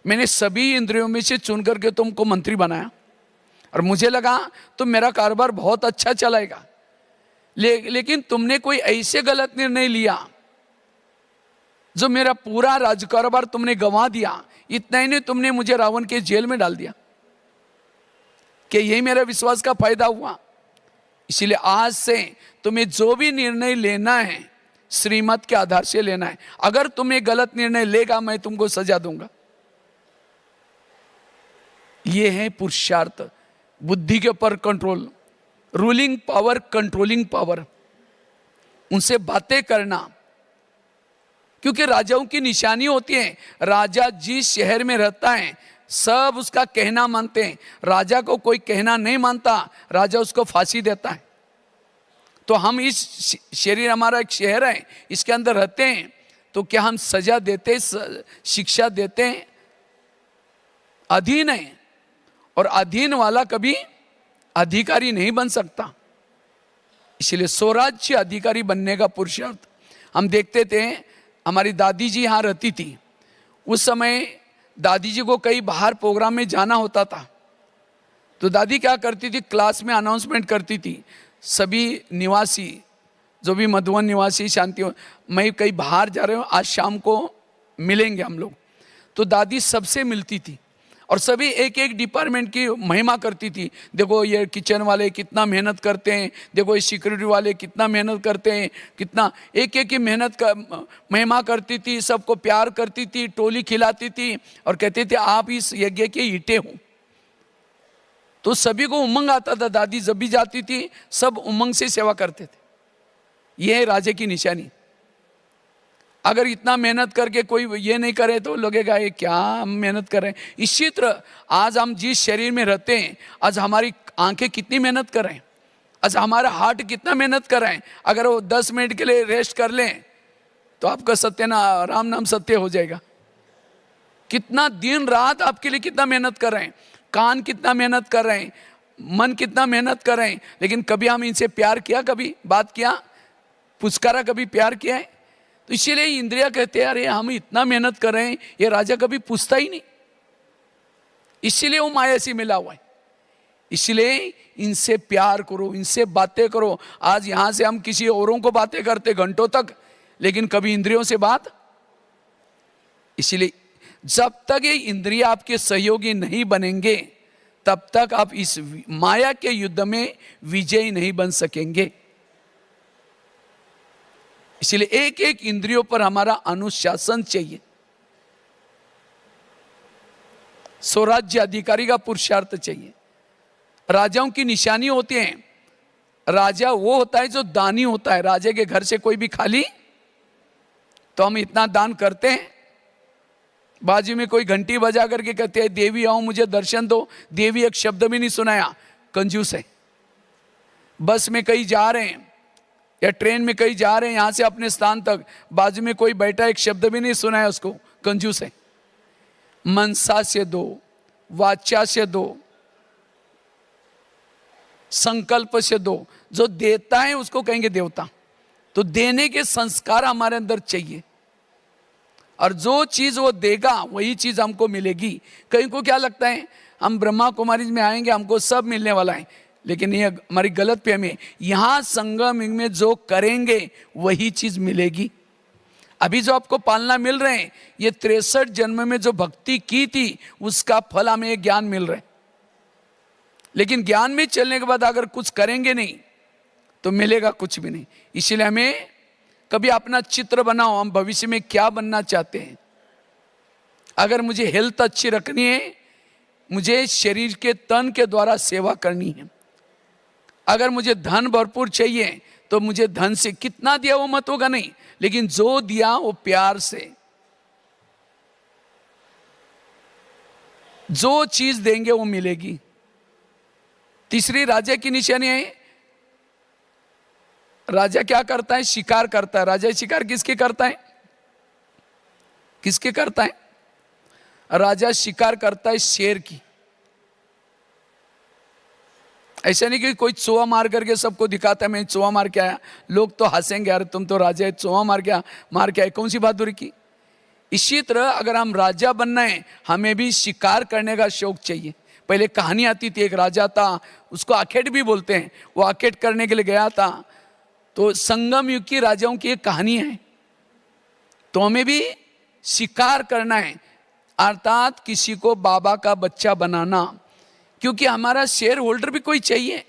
मैंने सभी इंद्रियों में से चुन करके तुमको मंत्री बनाया और मुझे लगा तो मेरा कारोबार बहुत अच्छा चलाएगा, लेकिन तुमने कोई ऐसे गलत निर्णय लिया जो मेरा पूरा राज कारोबार तुमने गंवा दिया। इतना ही नहीं, तुमने मुझे रावण के जेल में डाल दिया। कि यही मेरा विश्वास का फायदा हुआ। इसीलिए आज से तुम्हें जो भी निर्णय लेना है श्रीमत के आधार से लेना है। अगर तुम्हें गलत निर्णय लेगा मैं तुमको सजा दूंगा। ये है पुरुषार्थ। बुद्धि के ऊपर control, ruling power, controlling power, उनसे बातें करना। क्योंकि राजाओं की निशानी होती है, राजा जिस शहर में रहता है सब उसका कहना मानते हैं। राजा को कोई कहना नहीं मानता, राजा उसको फांसी देता है। तो हम इस शरीर, हमारा एक शहर है, इसके अंदर रहते हैं, तो क्या हम सजा देते, शिक्षा देते हैं? अधीन है, और अधीन वाला कभी अधिकारी नहीं बन सकता। इसलिए स्वराज्य अधिकारी बनने का पुरुषार्थ। हम देखते थे, हमारी दादी जी यहाँ रहती थी, उस समय दादी जी को कई बाहर प्रोग्राम में जाना होता था, तो दादी क्या करती थी, क्लास में अनाउंसमेंट करती थी, सभी निवासी जो भी मधुवन निवासी, शांति, मैं कहीं बाहर जा रहे हूँ, आज शाम को मिलेंगे हम लोग। तो दादी सबसे मिलती थी और सभी एक एक डिपार्टमेंट की महिमा करती थी। देखो ये किचन वाले कितना मेहनत करते हैं, देखो ये सिक्योरिटी वाले कितना मेहनत करते हैं, कितना एक एक की मेहनत का महिमा करती थी, सबको प्यार करती थी, टोली खिलाती थी और कहती थी आप इस यज्ञ के ईंटें हो। तो सभी को उमंग आता था। दादी जब भी जाती थी सब उमंग से सेवा करते थे। यह है राजा की निशानी। अगर इतना मेहनत करके कोई ये नहीं करे तो लगेगा ये क्या हम मेहनत कर रहे हैं। इसी तरह आज हम जिस शरीर में रहते हैं, आज हमारी आंखें कितनी मेहनत कर रहे हैं, आज हमारा हार्ट कितना मेहनत कर रहे हैं। अगर वो 10 मिनट के लिए रेस्ट कर लें तो आपका सत्य ना राम नाम सत्य हो जाएगा। कितना दिन रात आपके लिए कितना मेहनत कर रहे हैं, कान कितना मेहनत कर रहे हैं, मन कितना मेहनत कर रहे हैं, लेकिन कभी हम इनसे प्यार किया, कभी बात किया, पुचकारा, कभी प्यार किया है? तो इसीलिए इंद्रिया कहते हैं अरे हम इतना मेहनत कर रहे हैं, ये राजा कभी पूछता ही नहीं। इसीलिए वो माया से मिला हुआ है। इसलिए इनसे प्यार करो, इनसे बातें करो। आज यहां से हम किसी औरों को बातें करते घंटों तक, लेकिन कभी इंद्रियों से बात। इसलिए जब तक ये इंद्रिय आपके सहयोगी नहीं बनेंगे तब तक आप इस माया के युद्ध में विजयी नहीं बन सकेंगे। इसलिए एक एक इंद्रियों पर हमारा अनुशासन चाहिए। स्वराज्य अधिकारी का पुरुषार्थ चाहिए। राजाओं की निशानी होती है। राजा वो होता है जो दानी होता है। राजा के घर से कोई भी खाली तो हम इतना दान करते हैं। बाजू में कोई घंटी बजा करके कहते हैं देवी आओ मुझे दर्शन दो, देवी एक शब्द भी नहीं सुनाया, कंजूस है। बस में कहीं जा रहे हैं या ट्रेन में कहीं जा रहे हैं, यहां से अपने स्थान तक, बाजू में कोई बैठा, एक शब्द भी नहीं सुनाया उसको, कंजूस है। मनसा से दो, वाचा से दो, संकल्प से दो। जो देता है उसको कहेंगे देवता। तो देने के संस्कार हमारे अंदर चाहिए, और जो चीज वो देगा वही चीज हमको मिलेगी। कहीं को क्या लगता है हम ब्रह्मा कुमारी में आएंगे हमको सब मिलने वाला है, लेकिन ये हमारी गलत फहमी है। यहां संगम में जो करेंगे वही चीज मिलेगी। अभी जो आपको पालना मिल रहे हैं, ये 63 जन्म में जो भक्ति की थी उसका फल हमें ज्ञान मिल रहा है। लेकिन ज्ञान में चलने के बाद अगर कुछ करेंगे नहीं तो मिलेगा कुछ भी नहीं। इसीलिए हमें कभी अपना चित्र बनाओ, हम भविष्य में क्या बनना चाहते हैं। अगर मुझे हेल्थ अच्छी रखनी है, मुझे शरीर के तन के द्वारा सेवा करनी है। अगर मुझे धन भरपूर चाहिए तो मुझे धन से कितना दिया वो मत होगा नहीं, लेकिन जो दिया वो प्यार से, जो चीज देंगे वो मिलेगी। तीसरी राजा की निशानी है। राजा क्या करता है? शिकार करता है। राजा शिकार किसके करता है? किसके करता है? राजा शिकार करता है शेर की। ऐसा नहीं कि कोई चूहा मार करके सबको दिखाता है मैं चूहा मार के आया, लोग तो हंसेंगे, यार तुम तो राजा है, चूहा मार के आए, कौन सी बहादुरी की। इसी तरह अगर हम राजा बनना है, हमें भी शिकार करने का शौक चाहिए। पहले कहानी आती थी, एक राजा था, उसको आखेट भी बोलते हैं, वो आखेट करने के लिए गया था। तो संगम युग की राजाओं की एक कहानी है। तो हमें भी शिकार करना है, अर्थात किसी को बाबा का बच्चा बनाना, क्योंकि हमारा शेयर होल्डर भी कोई चाहिए।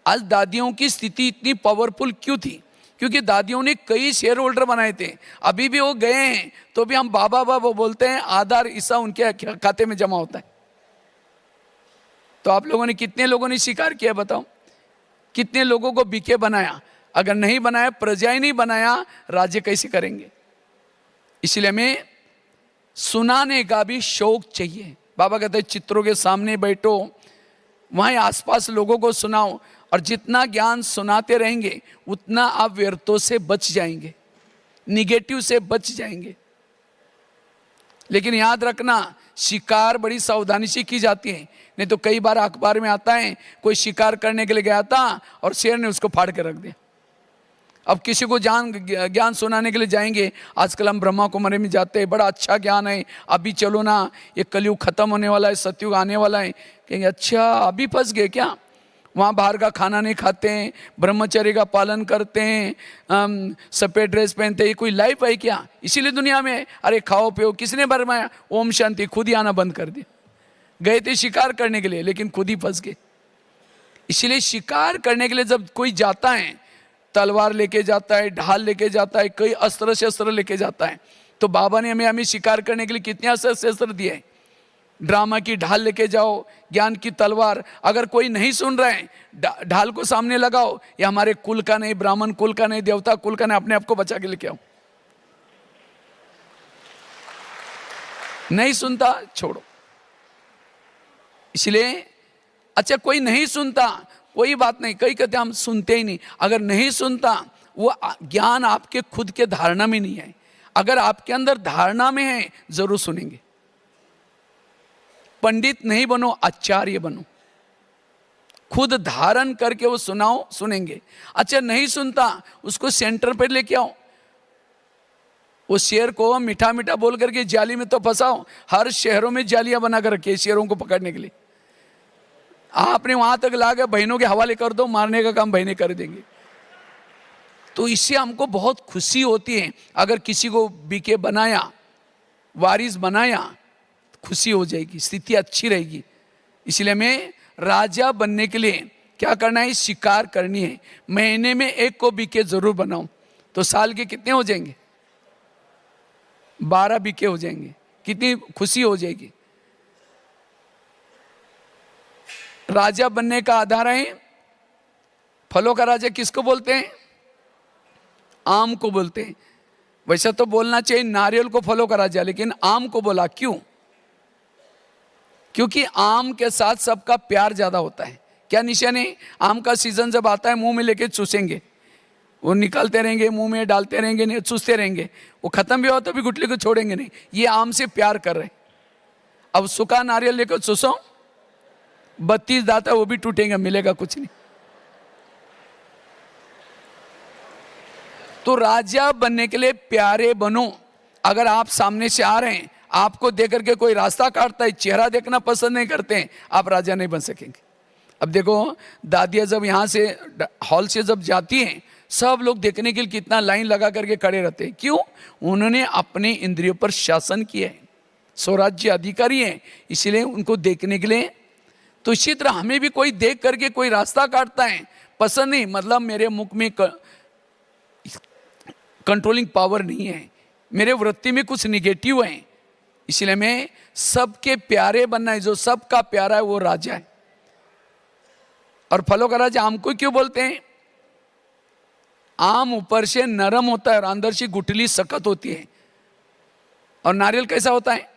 आज दादियों की स्थिति इतनी पावरफुल क्यों थी? क्योंकि दादियों ने कई शेयर होल्डर बनाए थे। अभी भी वो गए हैं तो भी हम बाबा बाबा बोलते हैं, आधार हिस्सा उनके खाते में जमा होता है। तो आप लोगों ने कितने लोगों ने शिकार किया बताओ? कितने लोगों को बीके बनाया? अगर नहीं बनाया, प्रजा ही नहीं बनाया, राज्य कैसे करेंगे? इसलिए हमें सुनाने का भी शौक चाहिए। बाबा कहते हैं चित्रों के सामने बैठो, वहीं आसपास लोगों को सुनाओ, और जितना ज्ञान सुनाते रहेंगे उतना आप व्यर्थों से बच जाएंगे, निगेटिव से बच जाएंगे। लेकिन याद रखना, शिकार बड़ी सावधानी से की जाती है, नहीं तो कई बार अखबार में आता है कोई शिकार करने के लिए गया था और शेर ने उसको फाड़ के रख दिया। अब किसी को ज्ञान सुनाने के लिए जाएंगे, आजकल हम ब्रह्मा कुमारी में जाते हैं, बड़ा अच्छा ज्ञान है, अभी चलो ना, ये कलयुग खत्म होने वाला है, सतयुग आने वाला है। कहेंगे अच्छा अभी फंस गए क्या? वहाँ बाहर का खाना नहीं खाते हैं, ब्रह्मचर्य का पालन करते हैं, सफ़ेद ड्रेस पहनते हैं, ये कोई लाइफ है क्या? इसीलिए दुनिया में अरे खाओ पियो, किसने भरमाया? ओम शांति, खुद ही आना बंद कर दिया। गए थे शिकार करने के लिए लेकिन खुद ही फंस गए। इसीलिए शिकार करने के लिए जब कोई जाता है, तलवार लेके जाता है, ढाल लेके जाता है, कई अस्त्र शस्त्र लेके जाता है। तो बाबा ने हमें शिकार करने के लिए कितने अस्त्र शस्त्र दिए हैं। ड्रामा की ढाल लेके जाओ, ज्ञान की तलवार। अगर कोई नहीं सुन रहा है, ढाल को सामने लगाओ, ये हमारे कुल का नहीं, ब्राह्मण कुल का नहीं, देवता कुल का नहीं, अपने आप को बचा के लेके आओ। नहीं सुनता छोड़ो। इसलिए अच्छा कोई नहीं सुनता कोई बात नहीं, कई कहते हम सुनते ही नहीं। अगर नहीं सुनता, वो ज्ञान आपके खुद के धारणा में नहीं है। अगर आपके अंदर धारणा में है जरूर सुनेंगे। पंडित नहीं बनो, आचार्य बनो, खुद धारण करके वो सुनाओ, सुनेंगे। अच्छा नहीं सुनता, उसको सेंटर पर लेके आओ, वो शेर को मीठा मीठा बोल करके जाली में तो फंसाओ। हर शहरों में जालियां बना कर रखी है शेरों को पकड़ने के लिए। आपने वहां तक ला के बहनों के हवाले कर दो, मारने का काम बहनें कर देंगे। तो इससे हमको बहुत खुशी होती है। अगर किसी को बीके बनाया, वारिस बनाया, खुशी हो जाएगी, स्थिति अच्छी रहेगी। इसलिए हमें राजा बनने के लिए क्या करना है? शिकार करनी है। महीने में एक को बीके जरूर बनाओ, तो साल के कितने हो जाएंगे? 12 बीके हो जाएंगे। कितनी खुशी हो जाएगी। राजा बनने का आधार है, फलों का राजा किसको बोलते हैं? आम को बोलते हैं। वैसा तो बोलना चाहिए नारियल को फलों का राजा, लेकिन आम को बोला क्यों? क्योंकि आम के साथ सबका प्यार ज्यादा होता है। क्या निशान है? आम का सीजन जब आता है मुंह में लेके चूसेंगे, वो निकालते रहेंगे, मुंह में डालते रहेंगे, नहीं चूसते रहेंगे, वो खत्म भी हो तो भी गुटली को छोड़ेंगे नहीं। ये आम से प्यार कर रहे हैं। अब सूखा नारियल लेकर चूसो, 32 दांत है वो भी टूटेगा, मिलेगा कुछ नहीं। तो राजा बनने के लिए प्यारे बनो। अगर आप सामने से आ रहे हैं, आपको देख करके कोई रास्ता काटता है, चेहरा देखना पसंद नहीं करते हैं, आप राजा नहीं बन सकेंगे। अब देखो, दादियाँ जब यहाँ से हॉल से जब जाती हैं, सब लोग देखने के लिए कितना लाइन लगा करके खड़े रहते हैं। क्यों? उन्होंने अपने इंद्रियों पर शासन किया है, स्वराज्य अधिकारी हैं, इसीलिए उनको देखने के लिए। तो इसी तरह हमें भी कोई देख करके कोई रास्ता काटता है, पसंद नहीं, मतलब मेरे मुख में कंट्रोलिंग पावर नहीं है, मेरे वृत्ति में कुछ निगेटिव है, इसलिए मैं सबके प्यारे बनना है। जो सबका प्यारा है वो राजा है। और फलों का राजा आम को क्यों बोलते हैं? आम ऊपर से नरम होता है और अंदर से गुठली सख्त होती है। और नारियल कैसा होता है?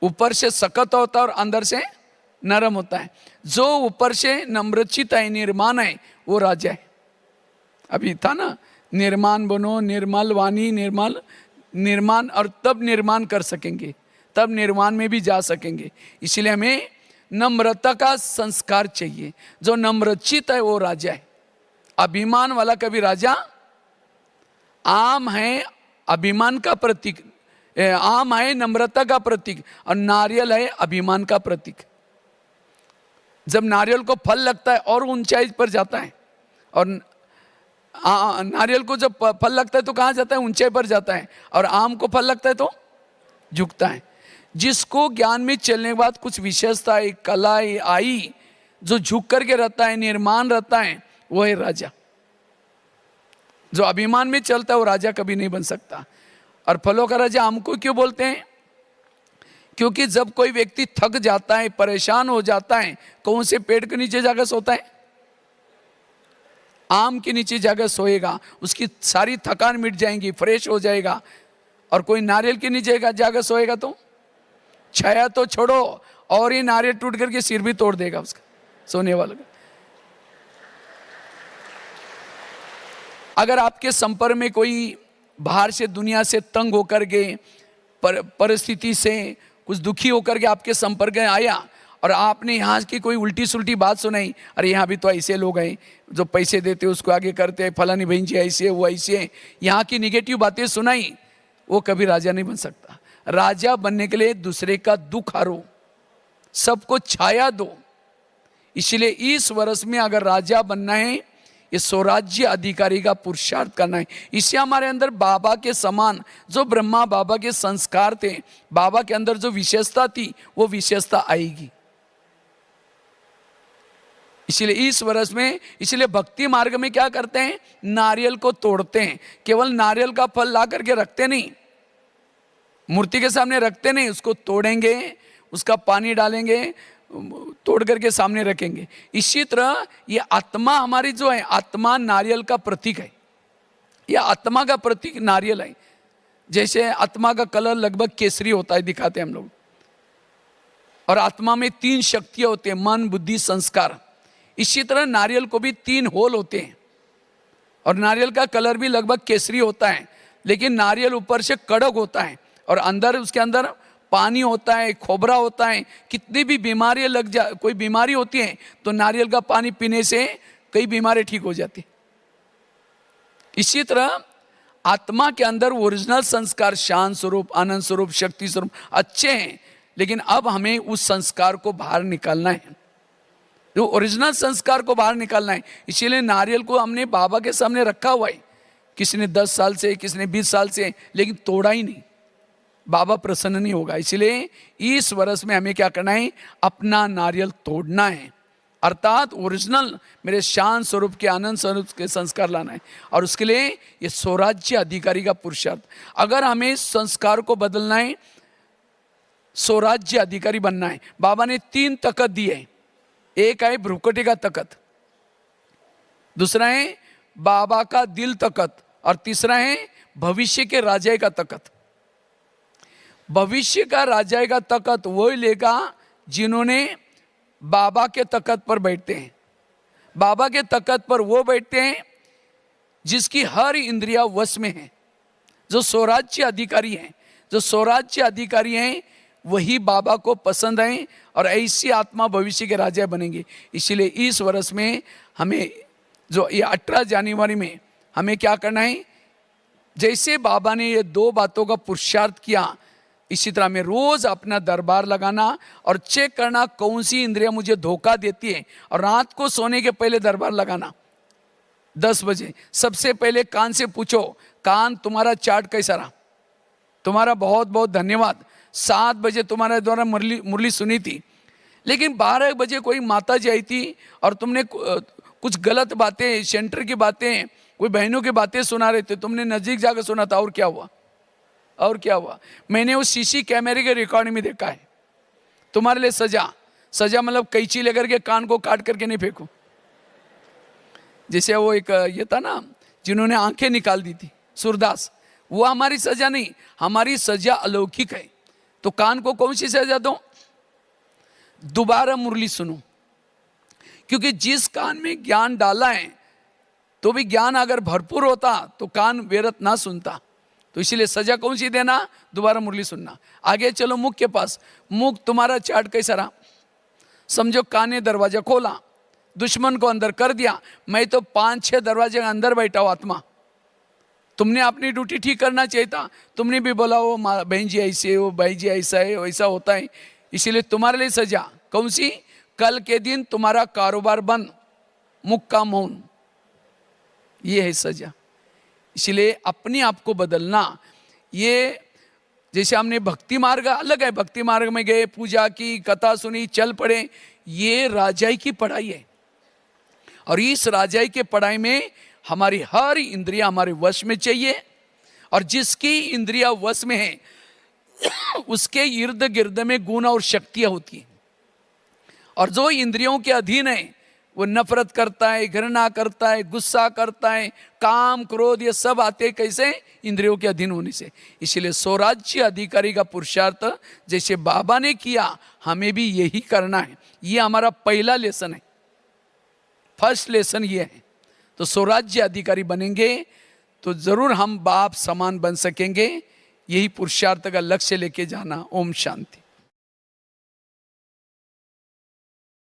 ऊपर से सख्त होता है और अंदर से नरम होता है। जो ऊपर से नम्रचित है, निर्माण है, वो राजा है। अभी था ना, निर्माण बनो, निर्मल वाणी, निर्माण, और तब निर्माण कर सकेंगे, तब निर्माण में भी जा सकेंगे। इसलिए हमें नम्रता का संस्कार चाहिए। जो नम्रचित है वो राजा है। अभिमान वाला कभी राजा? आम है अभिमान का प्रतीक, आम है नम्रता का प्रतीक, और नारियल है अभिमान का प्रतीक। जब नारियल को फल लगता है और ऊंचाई पर जाता है, और नारियल को जब फल लगता है तो कहाँ जाता है? ऊंचाई पर जाता है। और आम को फल लगता है तो झुकता है। जिसको ज्ञान में चलने के बाद कुछ विशेषता, कला आई, जो झुक करके रहता है, निर्माण रहता है, वो है राजा। जो अभिमान में चलता है वो राजा कभी नहीं बन सकता। और फलों का राजा आम को क्यों बोलते हैं? क्योंकि जब कोई व्यक्ति थक जाता है, परेशान हो जाता है, कौन से पेड़ के नीचे जाकर सोता है? आम के नीचे जाकर सोएगा, उसकी सारी थकान मिट जाएगी, फ्रेश हो जाएगा। और कोई नारियल के नीचे जाकर सोएगा तो छाया तो छोड़ो, और ये नारियल टूट करके सिर भी तोड़ देगा उसका, सोने वाला का। अगर आपके संपर्क में कोई बाहर से, दुनिया से तंग होकर के, परिस्थिति से कुछ दुखी होकर के आपके संपर्क में आया, और आपने यहाँ की कोई उल्टी सुल्टी बात सुनाई, अरे यहाँ भी तो ऐसे लोग हैं जो पैसे देते उसको आगे करते हैं, फलानी बहन जी ऐसे है, वो ऐसे है, यहाँ की निगेटिव बातें सुनाई, वो कभी राजा नहीं बन सकता। राजा बनने के लिए दूसरे का दुख हारो, सबको छाया दो। इसलिए इस वर्ष में अगर राजा बनना है, ये स्वराज्य अधिकारी का पुरुषार्थ करना है। इससे हमारे अंदर बाबा के समान जो ब्रह्मा बाबा के संस्कार थे, बाबा के अंदर जो विशेषता थी, वो विशेषता आएगी। इसलिए इस वर्ष में, इसलिए भक्ति मार्ग में क्या करते हैं? नारियल को तोड़ते हैं। केवल नारियल का फल ला करके रखते नहीं, मूर्ति के सामने रखते नहीं, उसको तोड़ेंगे, उसका पानी डालेंगे, तोड़ करके सामने रखेंगे। इसी तरह ये आत्मा हमारी जो है, आत्मा नारियल का प्रतीक है। यह आत्मा का प्रतीक नारियल है। जैसे आत्मा का कलर लगभग केसरी होता है, दिखाते हैं हम लोग। और आत्मा में 3 शक्तियां होती हैं, मन, बुद्धि, संस्कार। इसी तरह नारियल को भी 3 होल होते हैं, और नारियल का कलर भी लगभग केसरी होता है। लेकिन नारियल ऊपर से कड़क होता है, और अंदर, उसके अंदर पानी होता है, खोबरा होता है। कितनी भी बीमारियां लग जा, कोई बीमारी होती है तो नारियल का पानी पीने से कई बीमारियां ठीक हो जाती। इसी तरह आत्मा के अंदर ओरिजिनल संस्कार, शांत स्वरूप, आनंद स्वरूप, शक्ति स्वरूप अच्छे हैं, लेकिन अब हमें उस संस्कार को बाहर निकालना है, जो ओरिजिनल संस्कार को बाहर निकालना है। इसीलिए नारियल को हमने बाबा के सामने रखा हुआ है, किसी ने 10 साल से, किसी ने 20 साल से, लेकिन तोड़ा ही नहीं। बाबा प्रसन्न नहीं होगा। इसलिए इस वर्ष में हमें क्या करना है? अपना नारियल तोड़ना है, अर्थात ओरिजिनल मेरे शांत स्वरूप के, आनंद स्वरूप के संस्कार लाना है। और उसके लिए ये स्वराज्य अधिकारी का पुरुषार्थ। अगर हमें संस्कार को बदलना है, स्वराज्य अधिकारी बनना है, बाबा ने 3 तकत दिए। एक है भ्रुकुटी का तकत, दूसरा है बाबा का दिल तकत, और तीसरा है भविष्य के राजा का तकत। भविष्य का राजा का तकत वो ही लेगा जिन्होंने बाबा के तकत पर बैठते हैं। बाबा के तकत पर वो बैठते हैं जिसकी हर इंद्रिया वश में है, जो स्वराज्य अधिकारी हैं। जो स्वराज्य अधिकारी हैं वही बाबा को पसंद आए और ऐसी आत्मा भविष्य के राजा बनेंगे। इसीलिए इस वर्ष में हमें जो ये 18 जनवरी में हमें क्या करना है, जैसे बाबा ने ये 2 बातों का पुरुषार्थ किया, इसी तरह में रोज अपना दरबार लगाना और चेक करना कौन सी इंद्रिया मुझे धोखा देती है, और रात को सोने के पहले दरबार लगाना 10 बजे। सबसे पहले कान से पूछो, कान तुम्हारा चार्ट कैसा रहा, तुम्हारा बहुत बहुत धन्यवाद, 7 बजे तुम्हारे द्वारा मुरली सुनी थी, लेकिन 12 बजे कोई माता जी आई थी और तुमने कुछ गलत बातें, सेंटर की बातें, कोई बहनों की बातें सुना रहे थे, तुमने नजदीक जाकर सुना था, और क्या हुआ, और क्या हुआ। मैंने उस सीसी कैमरे के रिकॉर्डिंग में देखा है। तुम्हारे लिए सजा मतलब कैंची लेकर के कान को काट करके नहीं फेंको। जैसे वो एक ये था ना, जिन्होंने आंखें निकाल दी थी, सूरदास, वो हमारी सजा नहीं, हमारी सजा अलौकिक है। तो कान को कौन सी सजा दो, दोबारा मुरली सुनो, क्योंकि जिस कान में ज्ञान डाला है, तो भी ज्ञान अगर भरपूर होता तो कान व्यर्थ ना सुनता। तो इसीलिए सजा कौन सी देना, दोबारा मुरली सुनना। आगे चलो मुख के पास, मुख तुम्हारा चार्ट कैसा रहा, समझो कान ने दरवाजा खोला, दुश्मन को अंदर कर दिया, मैं तो 5-6 दरवाजे के अंदर बैठा हूं आत्मा, तुमने अपनी ड्यूटी ठीक करना चाहिए था, तुमने भी बोला वो बहन जी ऐसे है, वो भाई जी ऐसा है, वैसा होता है, इसीलिए तुम्हारे लिए सजा कौन सी, कल के दिन तुम्हारा कारोबार बंद, मुख का मौन, ये है सजा। इसलिए अपने आप को बदलना। ये जैसे हमने भक्ति मार्ग अलग है, भक्ति मार्ग में गए, पूजा की, कथा सुनी, चल पड़े, ये राजाई की पढ़ाई है, और इस राजाई के पढ़ाई में हमारी हर इंद्रिया हमारे वश में चाहिए, और जिसकी इंद्रिया वश में है उसके इर्द गिर्द में गुण और शक्तियां होती हैं, और जो इंद्रियों के अधीन है वो नफरत करता है, घृणा करता है, गुस्सा करता है, काम क्रोध ये सब आते हैं कैसे, इंद्रियों के अधीन होने से। इसलिए स्वराज्य अधिकारी का पुरुषार्थ जैसे बाबा ने किया, हमें भी यही करना है। ये हमारा पहला लेसन है, फर्स्ट लेसन ये है। तो स्वराज्य अधिकारी बनेंगे तो जरूर हम बाप समान बन सकेंगे। यही पुरुषार्थ का लक्ष्य लेके जाना। ओम शांति।